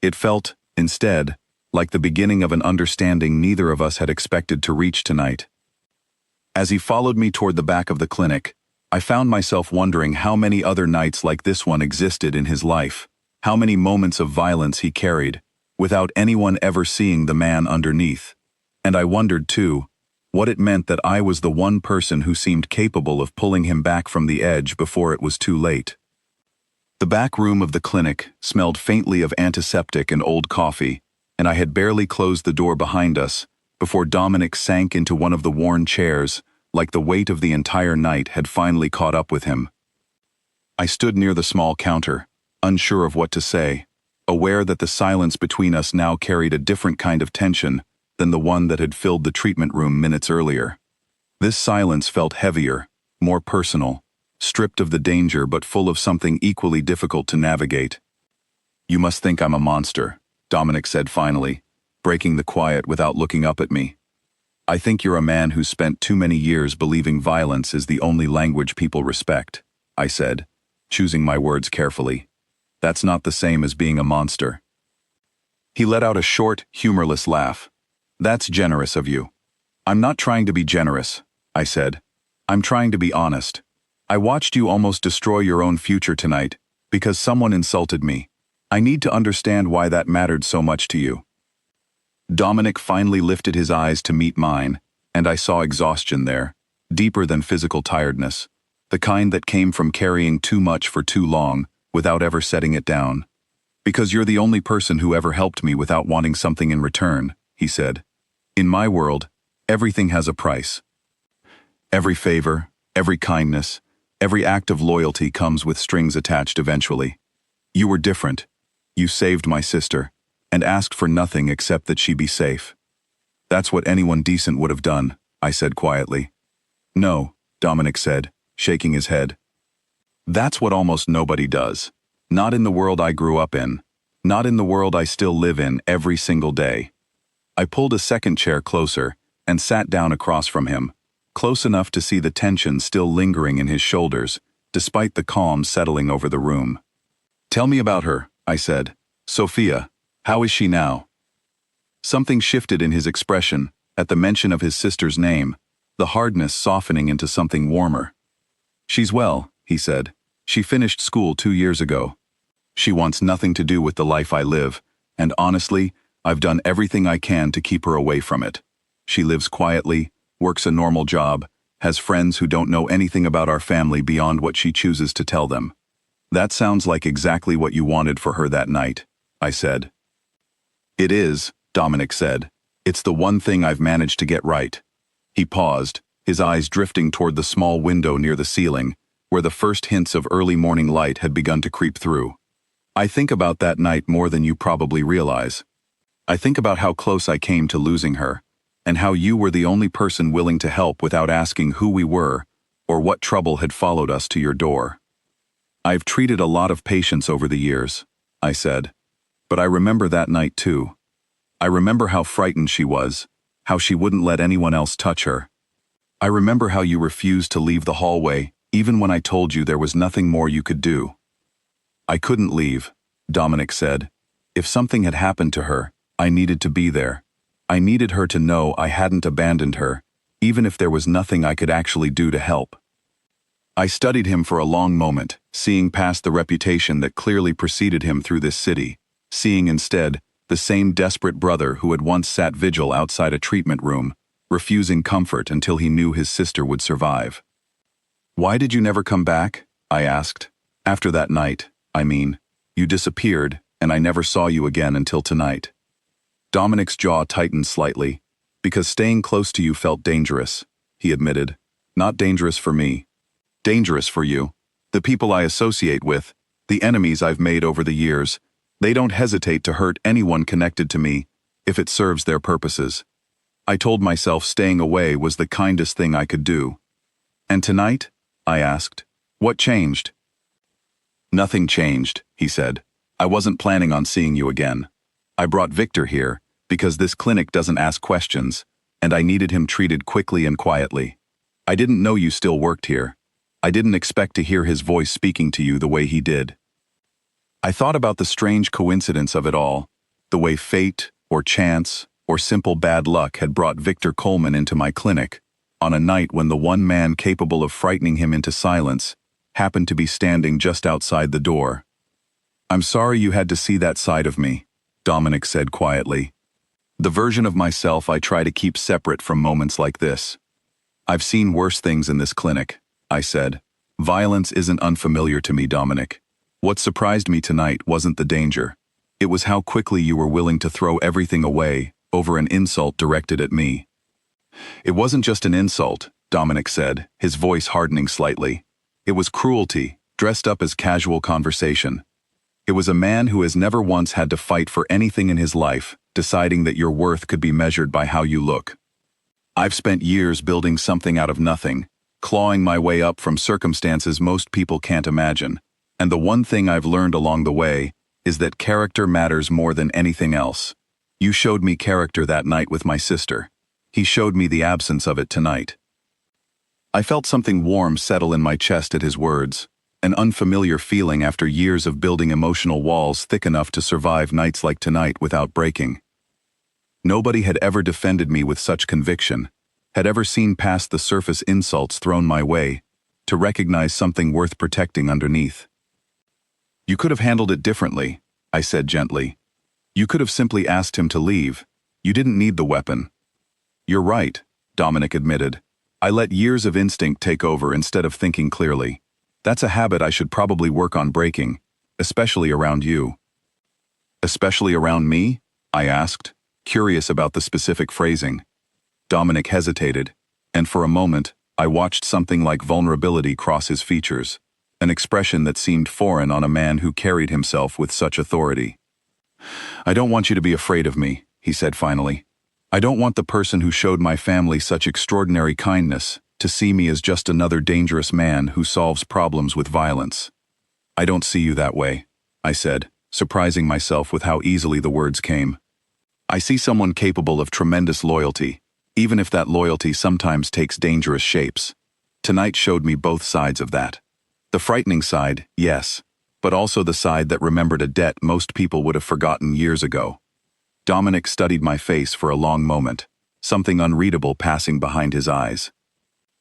It felt, instead, like the beginning of an understanding neither of us had expected to reach tonight. As he followed me toward the back of the clinic, I found myself wondering how many other nights like this one existed in his life, how many moments of violence he carried, without anyone ever seeing the man underneath. And I wondered, too, what it meant that I was the one person who seemed capable of pulling him back from the edge before it was too late. The back room of the clinic smelled faintly of antiseptic and old coffee, and I had barely closed the door behind us before Dominic sank into one of the worn chairs, like the weight of the entire night had finally caught up with him. I stood near the small counter, unsure of what to say, aware that the silence between us now carried a different kind of tension than the one that had filled the treatment room minutes earlier. This silence felt heavier, more personal, stripped of the danger but full of something equally difficult to navigate. "You must think I'm a monster," Dominic said finally, breaking the quiet without looking up at me. "I think you're a man who's spent too many years believing violence is the only language people respect," I said, choosing my words carefully. "That's not the same as being a monster." He let out a short, humorless laugh. "That's generous of you." "I'm not trying to be generous," I said. "I'm trying to be honest. I watched you almost destroy your own future tonight because someone insulted me. I need to understand why that mattered so much to you." Dominic finally lifted his eyes to meet mine, and I saw exhaustion there, deeper than physical tiredness, the kind that came from carrying too much for too long without ever setting it down. "Because you're the only person who ever helped me without wanting something in return," he said. "In my world, everything has a price. Every favor, every kindness, every act of loyalty comes with strings attached eventually. You were different. You saved my sister, and asked for nothing except that she be safe." "That's what anyone decent would have done," I said quietly. "No," Dominic said, shaking his head. "That's what almost nobody does. Not in the world I grew up in. Not in the world I still live in every single day." I pulled a second chair closer and sat down across from him, close enough to see the tension still lingering in his shoulders, despite the calm settling over the room. "Tell me about her," I said. "Sophia, how is she now?" Something shifted in his expression at the mention of his sister's name, the hardness softening into something warmer. "She's well," he said. "She finished school 2 years ago. She wants nothing to do with the life I live, and honestly, I've done everything I can to keep her away from it. She lives quietly, works a normal job, has friends who don't know anything about our family beyond what she chooses to tell them. That sounds like exactly what you wanted for her that night, I said. It is, Dominic said. It's the one thing I've managed to get right. He paused, his eyes drifting toward the small window near the ceiling, where the first hints of early morning light had begun to creep through. I think about that night more than you probably realize. I think about how close I came to losing her, and how you were the only person willing to help without asking who we were or what trouble had followed us to your door. I've treated a lot of patients over the years, I said, but I remember that night too. I remember how frightened she was, how she wouldn't let anyone else touch her. I remember how you refused to leave the hallway, even when I told you there was nothing more you could do. I couldn't leave, Dominic said. If something had happened to her, I needed to be there. I needed her to know I hadn't abandoned her, even if there was nothing I could actually do to help. I studied him for a long moment, seeing past the reputation that clearly preceded him through this city, seeing instead the same desperate brother who had once sat vigil outside a treatment room, refusing comfort until he knew his sister would survive. Why did you never come back? I asked. After that night, I mean. You disappeared, and I never saw you again until tonight. Dominic's jaw tightened slightly. Because staying close to you felt dangerous, he admitted. Not dangerous for me. Dangerous for you. The people I associate with, the enemies I've made over the years, they don't hesitate to hurt anyone connected to me if it serves their purposes. I told myself staying away was the kindest thing I could do. And tonight? I asked. What changed? Nothing changed, he said. I wasn't planning on seeing you again. I brought Victor here because this clinic doesn't ask questions, and I needed him treated quickly and quietly. I didn't know you still worked here. I didn't expect to hear his voice speaking to you the way he did. I thought about the strange coincidence of it all, the way fate, or chance, or simple bad luck had brought Victor Coleman into my clinic, on a night when the one man capable of frightening him into silence happened to be standing just outside the door. I'm sorry you had to see that side of me, Dominic said quietly. The version of myself I try to keep separate from moments like this. I've seen worse things in this clinic, I said. Violence isn't unfamiliar to me, Dominic. What surprised me tonight wasn't the danger. It was how quickly you were willing to throw everything away over an insult directed at me. It wasn't just an insult, Dominic said, his voice hardening slightly. It was cruelty, dressed up as casual conversation. It was a man who has never once had to fight for anything in his life, deciding that your worth could be measured by how you look. I've spent years building something out of nothing, clawing my way up from circumstances most people can't imagine. And the one thing I've learned along the way is that character matters more than anything else. You showed me character that night with my sister. He showed me the absence of it tonight. I felt something warm settle in my chest at his words, an unfamiliar feeling after years of building emotional walls thick enough to survive nights like tonight without breaking. Nobody had ever defended me with such conviction, had ever seen past the surface insults thrown my way, to recognize something worth protecting underneath. You could have handled it differently, I said gently. You could have simply asked him to leave. You didn't need the weapon. You're right, Dominic admitted. I let years of instinct take over instead of thinking clearly. That's a habit I should probably work on breaking, especially around you. Especially around me? I asked, curious about the specific phrasing. Dominic hesitated, and for a moment, I watched something like vulnerability cross his features, an expression that seemed foreign on a man who carried himself with such authority. I don't want you to be afraid of me, he said finally. I don't want the person who showed my family such extraordinary kindness to see me as just another dangerous man who solves problems with violence. I don't see you that way, I said, surprising myself with how easily the words came. I see someone capable of tremendous loyalty, even if that loyalty sometimes takes dangerous shapes. Tonight showed me both sides of that. The frightening side, yes, but also the side that remembered a debt most people would have forgotten years ago. Dominic studied my face for a long moment, something unreadable passing behind his eyes.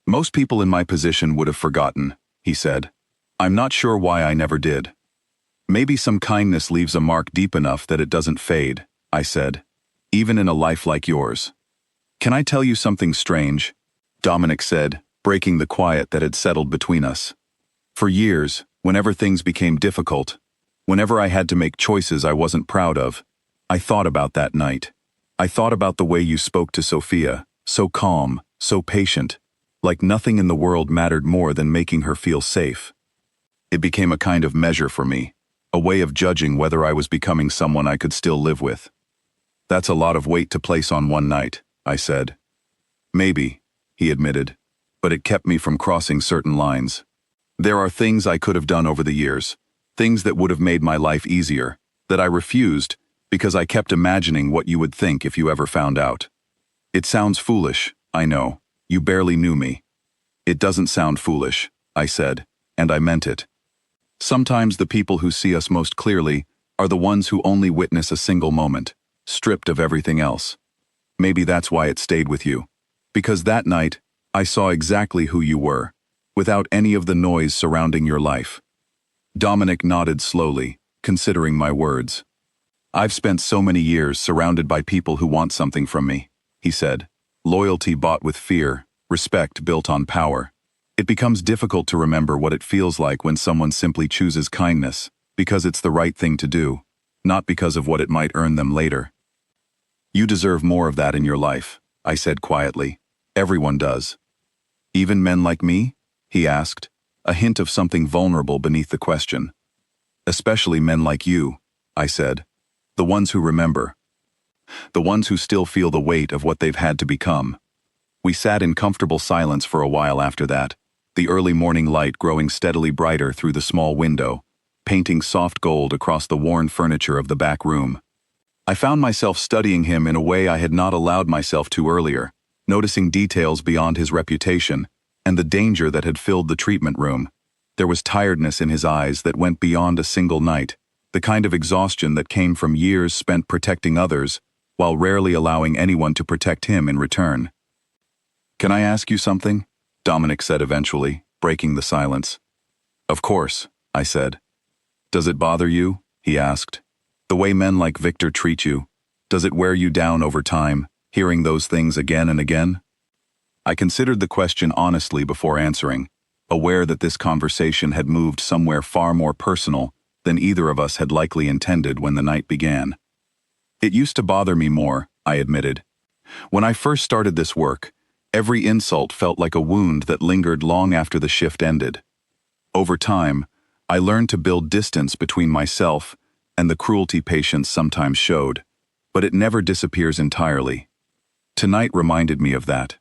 Most people in my position would have forgotten, he said. I'm not sure why I never did. Maybe some kindness leaves a mark deep enough that it doesn't fade, I said, even in a life like yours. Can I tell you something strange? Dominic said, breaking the quiet that had settled between us. For years, whenever things became difficult, whenever I had to make choices I wasn't proud of, I thought about that night. I thought about the way you spoke to Sophia, so calm, so patient, like nothing in the world mattered more than making her feel safe. It became a kind of measure for me, a way of judging whether I was becoming someone I could still live with. That's a lot of weight to place on one night, I said. Maybe, he admitted, but it kept me from crossing certain lines. There are things I could have done over the years, things that would have made my life easier, that I refused because I kept imagining what you would think if you ever found out. It sounds foolish, I know. You barely knew me. It doesn't sound foolish, I said, and I meant it. Sometimes the people who see us most clearly are the ones who only witness a single moment, stripped of everything else. Maybe that's why it stayed with you. Because that night, I saw exactly who you were, without any of the noise surrounding your life. Dominic nodded slowly, considering my words. I've spent so many years surrounded by people who want something from me, he said. Loyalty bought with fear, respect built on power. It becomes difficult to remember what it feels like when someone simply chooses kindness, because it's the right thing to do, not because of what it might earn them later. You deserve more of that in your life, I said quietly. Everyone does. Even men like me? He asked, a hint of something vulnerable beneath the question. Especially men like you, I said. The ones who remember. The ones who still feel the weight of what they've had to become. We sat in comfortable silence for a while after that, the early morning light growing steadily brighter through the small window, painting soft gold across the worn furniture of the back room. I found myself studying him in a way I had not allowed myself to earlier, noticing details beyond his reputation, and the danger that had filled the treatment room. There was tiredness in his eyes that went beyond a single night, the kind of exhaustion that came from years spent protecting others, while rarely allowing anyone to protect him in return. Can I ask you something? Dominic said eventually, breaking the silence. Of course, I said. Does it bother you? He asked. The way men like Victor treat you, does it wear you down over time, hearing those things again and again? I considered the question honestly before answering, aware that this conversation had moved somewhere far more personal than either of us had likely intended when the night began. It used to bother me more, I admitted. When I first started this work, every insult felt like a wound that lingered long after the shift ended. Over time, I learned to build distance between myself and the cruelty patients sometimes showed, but it never disappears entirely. Tonight reminded me of that.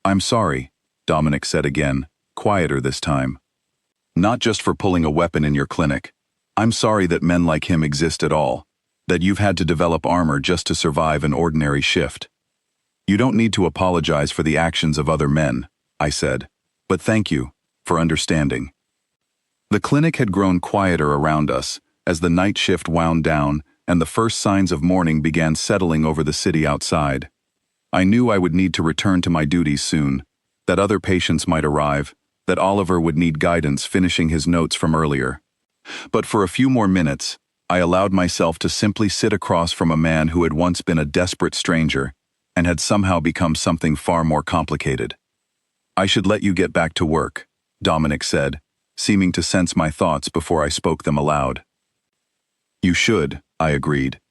I'm sorry, Dominic said again, quieter this time. Not just for pulling a weapon in your clinic. I'm sorry that men like him exist at all, that you've had to develop armor just to survive an ordinary shift. You don't need to apologize for the actions of other men, I said, but thank you for understanding. The clinic had grown quieter around us as the night shift wound down and the first signs of morning began settling over the city outside. I knew I would need to return to my duties soon, that other patients might arrive, that Oliver would need guidance finishing his notes from earlier. But for a few more minutes, I allowed myself to simply sit across from a man who had once been a desperate stranger and had somehow become something far more complicated. I should let you get back to work, Dominic said, seeming to sense my thoughts before I spoke them aloud. You should, I agreed,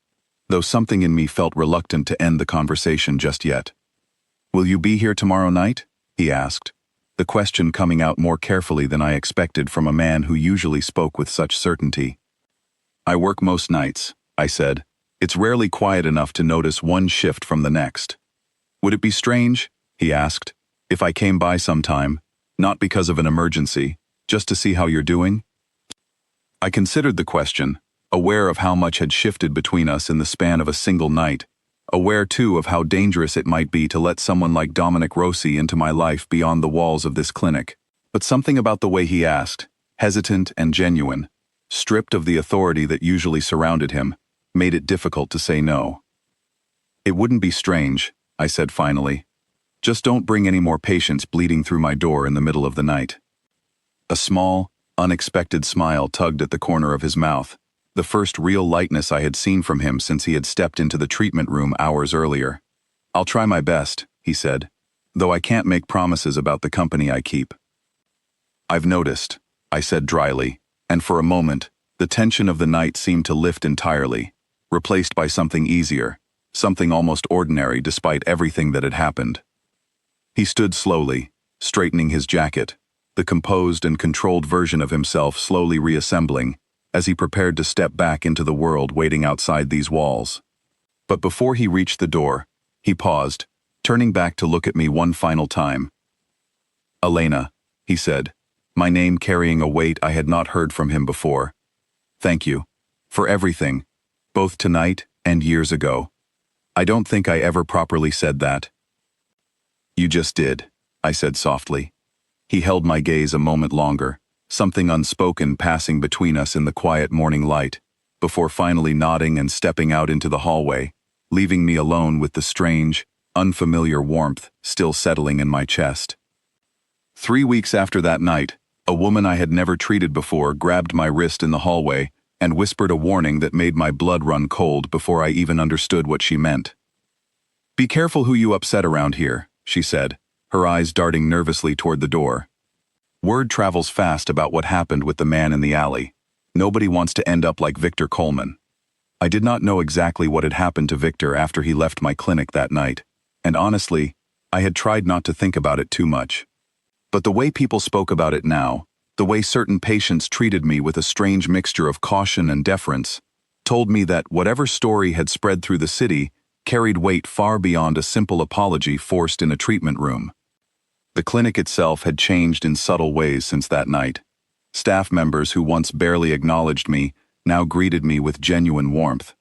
though something in me felt reluctant to end the conversation just yet. Will you be here tomorrow night? He asked, the question coming out more carefully than I expected from a man who usually spoke with such certainty. I work most nights, I said. It's rarely quiet enough to notice one shift from the next. Would it be strange, he asked, if I came by sometime, not because of an emergency, just to see how you're doing? I considered the question, aware of how much had shifted between us in the span of a single night, aware too of how dangerous it might be to let someone like Dominic Rossi into my life beyond the walls of this clinic. But something about the way he asked, hesitant and genuine, stripped of the authority that usually surrounded him, made it difficult to say no. It wouldn't be strange, I said finally. Just don't bring any more patients bleeding through my door in the middle of the night. A small, unexpected smile tugged at the corner of his mouth, the first real lightness I had seen from him since he had stepped into the treatment room hours earlier. I'll try my best, he said. though I can't make promises about the company I keep. I've noticed, I said dryly, and for a moment, the tension of the night seemed to lift entirely, replaced by something easier, something almost ordinary despite everything that had happened. He stood slowly, straightening his jacket, the composed and controlled version of himself slowly reassembling, as he prepared to step back into the world waiting outside these walls. But before he reached the door, he paused, turning back to look at me one final time. "Elena," he said, my name carrying a weight I had not heard from him before. "Thank you. For everything, both tonight and years ago. I don't think I ever properly said that." "You just did," I said softly. He held my gaze a moment longer, something unspoken passing between us in the quiet morning light, before finally nodding and stepping out into the hallway, leaving me alone with the strange, unfamiliar warmth still settling in my chest. 3 weeks after that night, a woman I had never treated before grabbed my wrist in the hallway and whispered a warning that made my blood run cold before I even understood what she meant. "Be careful who you upset around here," she said, her eyes darting nervously toward the door. "Word travels fast about what happened with the man in the alley. Nobody wants to end up like Victor Coleman." I did not know exactly what had happened to Victor after he left my clinic that night, and honestly, I had tried not to think about it too much. But the way people spoke about it now, the way certain patients treated me with a strange mixture of caution and deference, told me that whatever story had spread through the city carried weight far beyond a simple apology forced in a treatment room. The clinic itself had changed in subtle ways since that night. Staff members who once barely acknowledged me now greeted me with genuine warmth.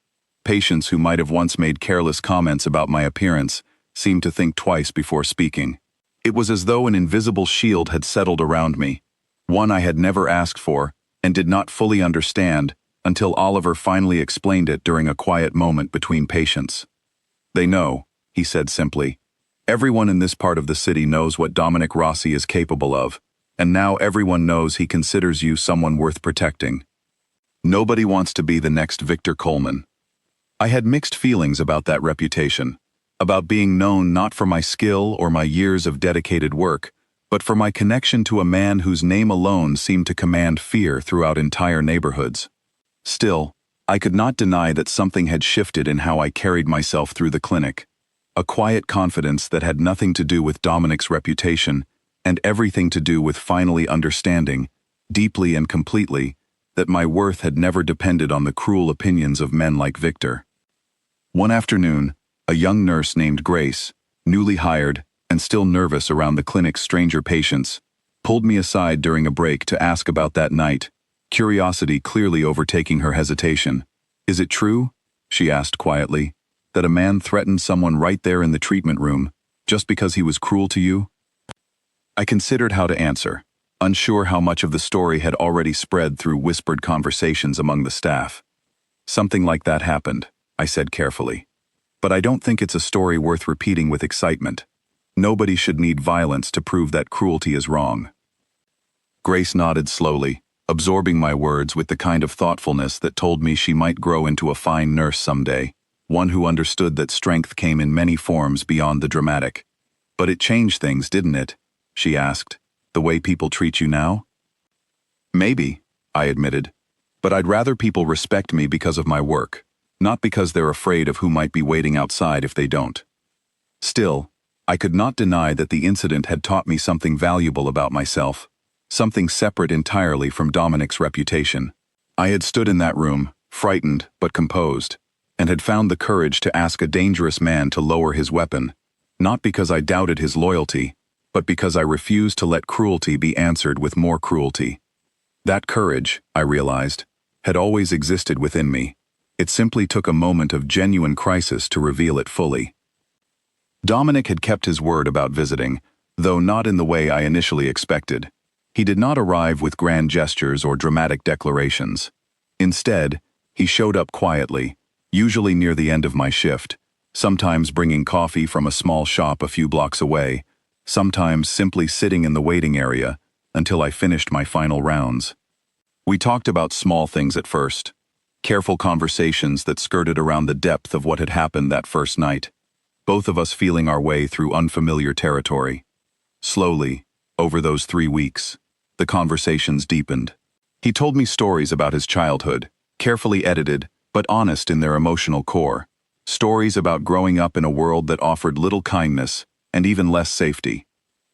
Patients who might have once made careless comments about my appearance seemed to think twice before speaking. It was as though an invisible shield had settled around me, one I had never asked for and did not fully understand until Oliver finally explained it during a quiet moment between patients. "They know," he said simply. "Everyone in this part of the city knows what Dominic Rossi is capable of, and now everyone knows he considers you someone worth protecting. Nobody wants to be the next Victor Coleman." I had mixed feelings about that reputation, about being known not for my skill or my years of dedicated work, but for my connection to a man whose name alone seemed to command fear throughout entire neighborhoods. Still, I could not deny that something had shifted in how I carried myself through the clinic, a quiet confidence that had nothing to do with Dominic's reputation and everything to do with finally understanding, deeply and completely, that my worth had never depended on the cruel opinions of men like Victor. One afternoon, a young nurse named Grace, newly hired and still nervous around the clinic's stranger patients, pulled me aside during a break to ask about that night, curiosity clearly overtaking her hesitation. "Is it true," she asked quietly, "that a man threatened someone right there in the treatment room, just because he was cruel to you?" I considered how to answer, unsure how much of the story had already spread through whispered conversations among the staff. "Something like that happened," I said carefully. "But I don't think it's a story worth repeating with excitement. Nobody should need violence to prove that cruelty is wrong." Grace nodded slowly, absorbing my words with the kind of thoughtfulness that told me she might grow into a fine nurse someday, one who understood that strength came in many forms beyond the dramatic. "But it changed things, didn't it?" she asked. "The way people treat you now?" "Maybe," I admitted. "But I'd rather people respect me because of my work, not because they're afraid of who might be waiting outside if they don't." Still, I could not deny that the incident had taught me something valuable about myself, something separate entirely from Dominic's reputation. I had stood in that room, frightened but composed, and had found the courage to ask a dangerous man to lower his weapon, not because I doubted his loyalty, but because I refused to let cruelty be answered with more cruelty. That courage, I realized, had always existed within me. It simply took a moment of genuine crisis to reveal it fully. Dominic had kept his word about visiting, though not in the way I initially expected. He did not arrive with grand gestures or dramatic declarations. Instead, he showed up quietly, usually near the end of my shift, sometimes bringing coffee from a small shop a few blocks away, sometimes simply sitting in the waiting area until I finished my final rounds. We talked about small things at first, careful conversations that skirted around the depth of what had happened that first night. both of us feeling our way through unfamiliar territory. Slowly, over those 3 weeks, the conversations deepened. He told me stories about his childhood, carefully edited, but honest in their emotional core. Stories about growing up in a world that offered little kindness and even less safety.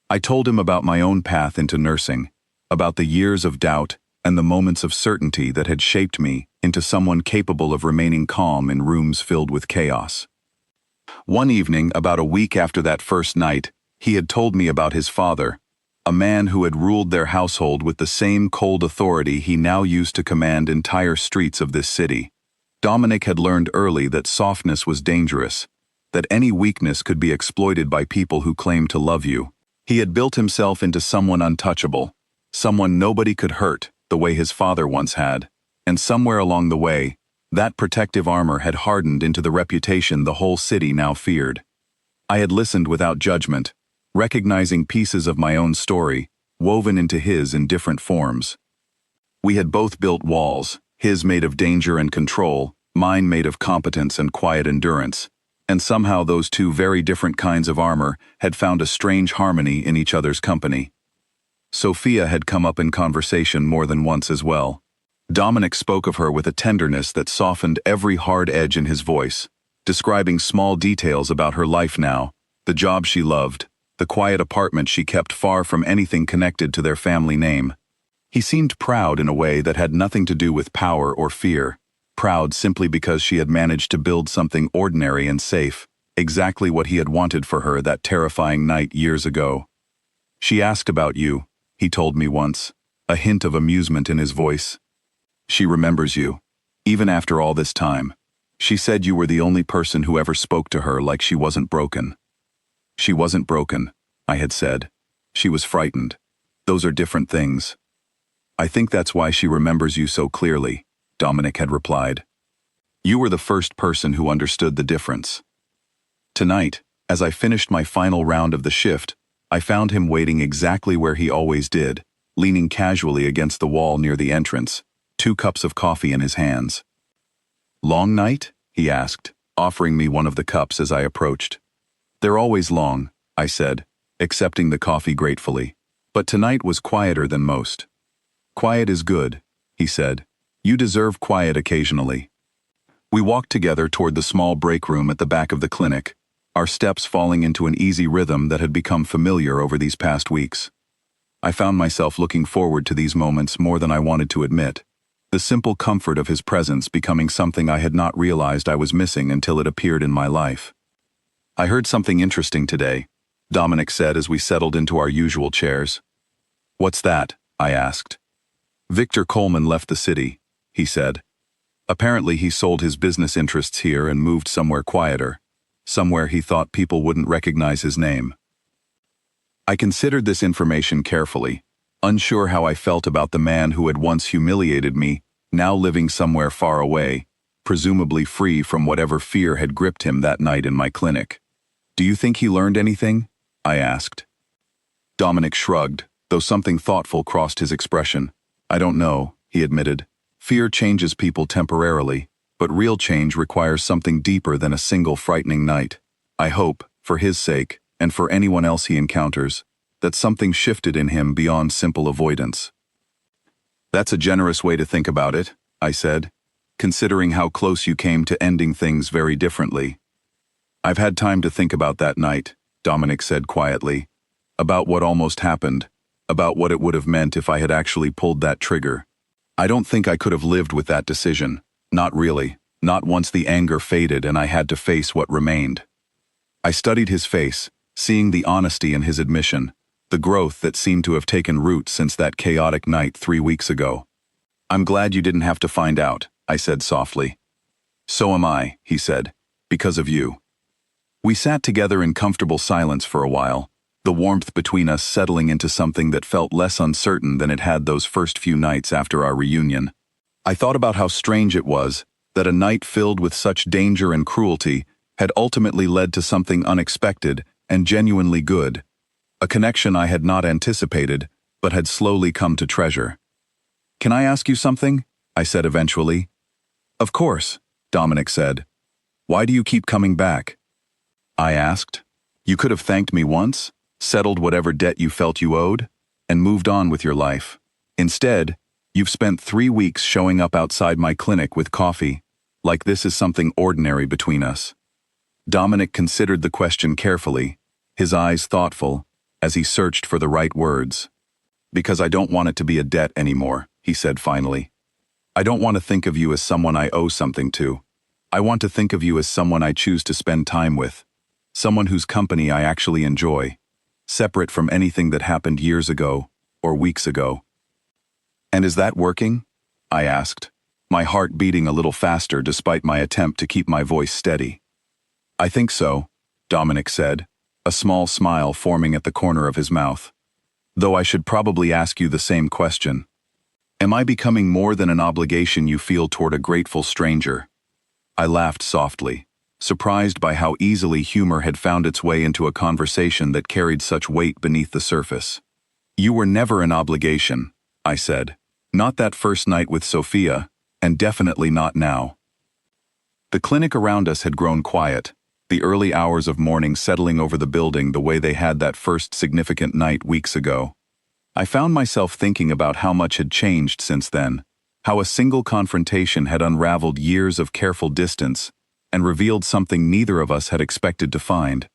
I told him about my own path into nursing, about the years of doubt and the moments of certainty that had shaped me into someone capable of remaining calm in rooms filled with chaos. One evening, about a week after that first night, he had told me about his father, a man who had ruled their household with the same cold authority he now used to command entire streets of this city. Dominic had learned early that softness was dangerous, that any weakness could be exploited by people who claimed to love you. He had built himself into someone untouchable, someone nobody could hurt the way his father once had, and somewhere along the way, that protective armor had hardened into the reputation the whole city now feared. I had listened without judgment, recognizing pieces of my own story, woven into his in different forms. We had both built walls, his made of danger and control, mine made of competence and quiet endurance, and somehow those two very different kinds of armor had found a strange harmony in each other's company. Sophia had come up in conversation more than once as well. Dominic spoke of her with a tenderness that softened every hard edge in his voice, describing small details about her life now, the job she loved, the quiet apartment she kept far from anything connected to their family name. He seemed proud in a way that had nothing to do with power or fear, proud simply because she had managed to build something ordinary and safe, exactly what he had wanted for her that terrifying night years ago. She asked about you, he told me once, a hint of amusement in his voice. She remembers you, even after all this time. She said you were the only person who ever spoke to her like she wasn't broken. She wasn't broken, I had said. She was frightened. Those are different things. I think that's why she remembers you so clearly, Dominic had replied. You were the first person who understood the difference. Tonight, as I finished my final round of the shift, I found him waiting exactly where he always did, leaning casually against the wall near the entrance, 2 cups of coffee in his hands. Long night? He asked, offering me one of the cups as I approached. They're always long, I said, accepting the coffee gratefully. But tonight was quieter than most. Quiet is good, he said. You deserve quiet occasionally. We walked together toward the small break room at the back of the clinic, our steps falling into an easy rhythm that had become familiar over these past weeks. I found myself looking forward to these moments more than I wanted to admit, the simple comfort of his presence becoming something I had not realized I was missing until it appeared in my life. I heard something interesting today, Dominic said as we settled into our usual chairs. What's that? I asked. Victor Coleman left the city, he said. Apparently he sold his business interests here and moved somewhere quieter, somewhere he thought people wouldn't recognize his name. I considered this information carefully, unsure how I felt about the man who had once humiliated me, now living somewhere far away, presumably free from whatever fear had gripped him that night in my clinic. Do you think he learned anything? I asked. Dominic shrugged, though something thoughtful crossed his expression. I don't know, he admitted. Fear changes people temporarily, but real change requires something deeper than a single frightening night. I hope, for his sake, and for anyone else he encounters, that something shifted in him beyond simple avoidance. That's a generous way to think about it, I said, considering how close you came to ending things very differently. I've had time to think about that night, Dominic said quietly, about what almost happened, about what it would have meant if I had actually pulled that trigger. I don't think I could have lived with that decision, not really, not once the anger faded and I had to face what remained. I studied his face, seeing the honesty in his admission, the growth that seemed to have taken root since that chaotic night 3 weeks ago. I'm glad you didn't have to find out, I said softly. So am I, he said, because of you. We sat together in comfortable silence for a while, the warmth between us settling into something that felt less uncertain than it had those first few nights after our reunion. I thought about how strange it was that a night filled with such danger and cruelty had ultimately led to something unexpected and genuinely good, a connection I had not anticipated, but had slowly come to treasure. Can I ask you something? I said eventually. Of course, Dominic said. Why do you keep coming back? I asked. You could have thanked me once, settled whatever debt you felt you owed, and moved on with your life. Instead, you've spent 3 weeks showing up outside my clinic with coffee, like this is something ordinary between us. Dominic considered the question carefully, his eyes thoughtful, as he searched for the right words. Because I don't want it to be a debt anymore, he said finally. I don't want to think of you as someone I owe something to. I want to think of you as someone I choose to spend time with. Someone whose company I actually enjoy, separate from anything that happened years ago or weeks ago. And is that working? I asked, my heart beating a little faster despite my attempt to keep my voice steady. I think so, Dominic said, a small smile forming at the corner of his mouth. Though I should probably ask you the same question. Am I becoming more than an obligation you feel toward a grateful stranger? I laughed softly, surprised by how easily humor had found its way into a conversation that carried such weight beneath the surface. You were never an obligation, I said. Not that first night with Sophia, and definitely not now. The clinic around us had grown quiet, the early hours of morning settling over the building the way they had that first significant night weeks ago. I found myself thinking about how much had changed since then, how a single confrontation had unraveled years of careful distance and revealed something neither of us had expected to find.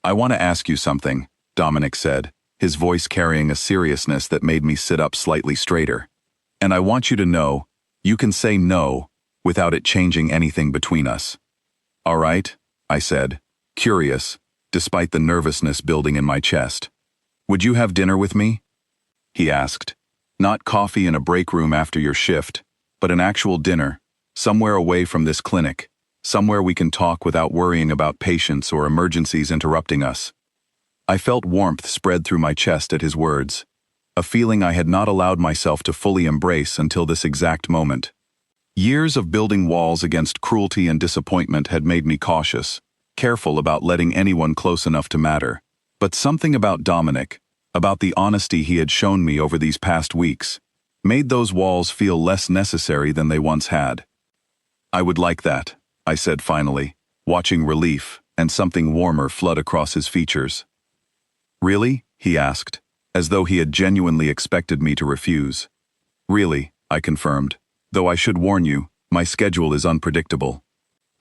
I want to ask you something, Dominic said, his voice carrying a seriousness that made me sit up slightly straighter. And I want you to know, you can say no without it changing anything between us. All right, I said, curious, despite the nervousness building in my chest. Would you have dinner with me? He asked. Not coffee in a break room after your shift, but an actual dinner, somewhere away from this clinic, somewhere we can talk without worrying about patients or emergencies interrupting us. I felt warmth spread through my chest at his words, a feeling I had not allowed myself to fully embrace until this exact moment. Years of building walls against cruelty and disappointment had made me cautious, careful about letting anyone close enough to matter. But something about Dominic, about the honesty he had shown me over these past weeks, made those walls feel less necessary than they once had. I would like that, I said finally, watching relief and something warmer flood across his features. Really? He asked, as though he had genuinely expected me to refuse. Really, I confirmed, though I should warn you, my schedule is unpredictable.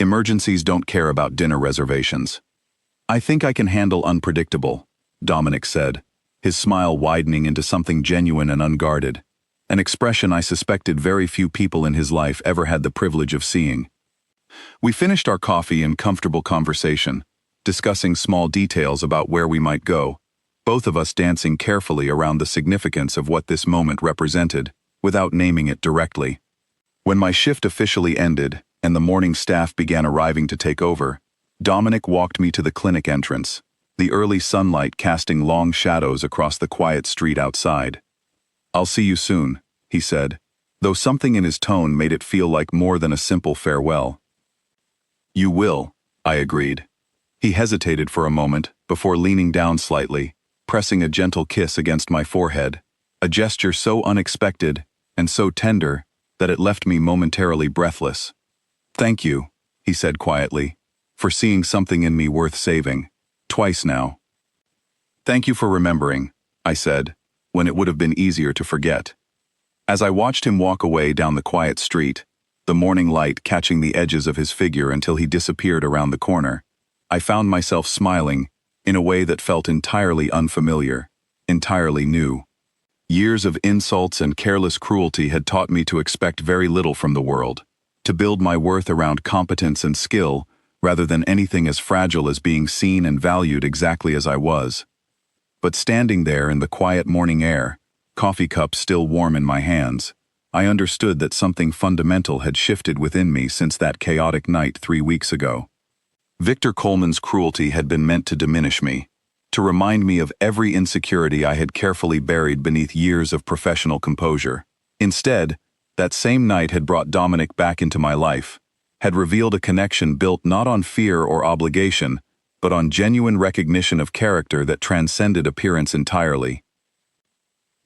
Emergencies don't care about dinner reservations. I think I can handle unpredictable, Dominic said, his smile widening into something genuine and unguarded, an expression I suspected very few people in his life ever had the privilege of seeing. We finished our coffee in comfortable conversation, discussing small details about where we might go, both of us dancing carefully around the significance of what this moment represented, without naming it directly. When my shift officially ended and the morning staff began arriving to take over, Dominic walked me to the clinic entrance, the early sunlight casting long shadows across the quiet street outside. I'll see you soon, he said, though something in his tone made it feel like more than a simple farewell. You will, I agreed. He hesitated for a moment before leaning down slightly, pressing a gentle kiss against my forehead, a gesture so unexpected and so tender that it left me momentarily breathless. Thank you, he said quietly, for seeing something in me worth saving, twice now. Thank you for remembering, I said, when it would have been easier to forget. As I watched him walk away down the quiet street, the morning light catching the edges of his figure until he disappeared around the corner, I found myself smiling in a way that felt entirely unfamiliar, entirely new. Years of insults and careless cruelty had taught me to expect very little from the world, to build my worth around competence and skill rather than anything as fragile as being seen and valued exactly as I was. But standing there in the quiet morning air, coffee cup still warm in my hands, I understood that something fundamental had shifted within me since that chaotic night 3 weeks ago. Victor Coleman's cruelty had been meant to diminish me, to remind me of every insecurity I had carefully buried beneath years of professional composure. Instead, that same night had brought Dominic back into my life, had revealed a connection built not on fear or obligation, but on genuine recognition of character that transcended appearance entirely.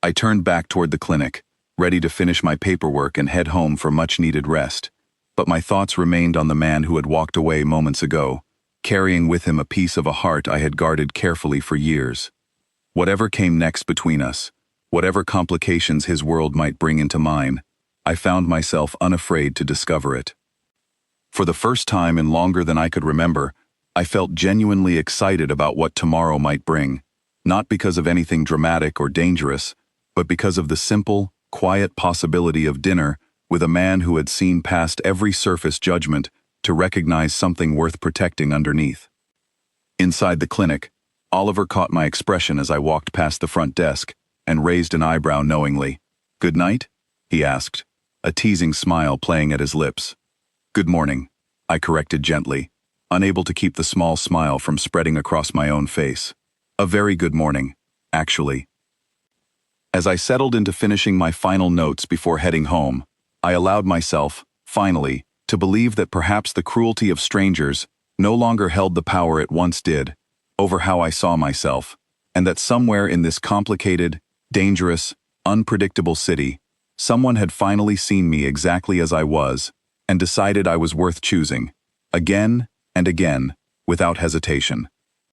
I turned back toward the clinic, ready to finish my paperwork and head home for much-needed rest, but my thoughts remained on the man who had walked away moments ago, carrying with him a piece of a heart I had guarded carefully for years. Whatever came next between us, whatever complications his world might bring into mine, I found myself unafraid to discover it. For the first time in longer than I could remember, I felt genuinely excited about what tomorrow might bring, not because of anything dramatic or dangerous, but because of the simple, quiet possibility of dinner with a man who had seen past every surface judgment to recognize something worth protecting underneath. Inside the clinic, Oliver caught my expression as I walked past the front desk and raised an eyebrow knowingly. "Good night?" he asked, a teasing smile playing at his lips. "Good morning," I corrected gently, unable to keep the small smile from spreading across my own face. "A very good morning, actually." As I settled into finishing my final notes before heading home, I allowed myself, finally, to believe that perhaps the cruelty of strangers no longer held the power it once did over how I saw myself, and that somewhere in this complicated, dangerous, unpredictable city, someone had finally seen me exactly as I was and decided I was worth choosing, again and again, without hesitation.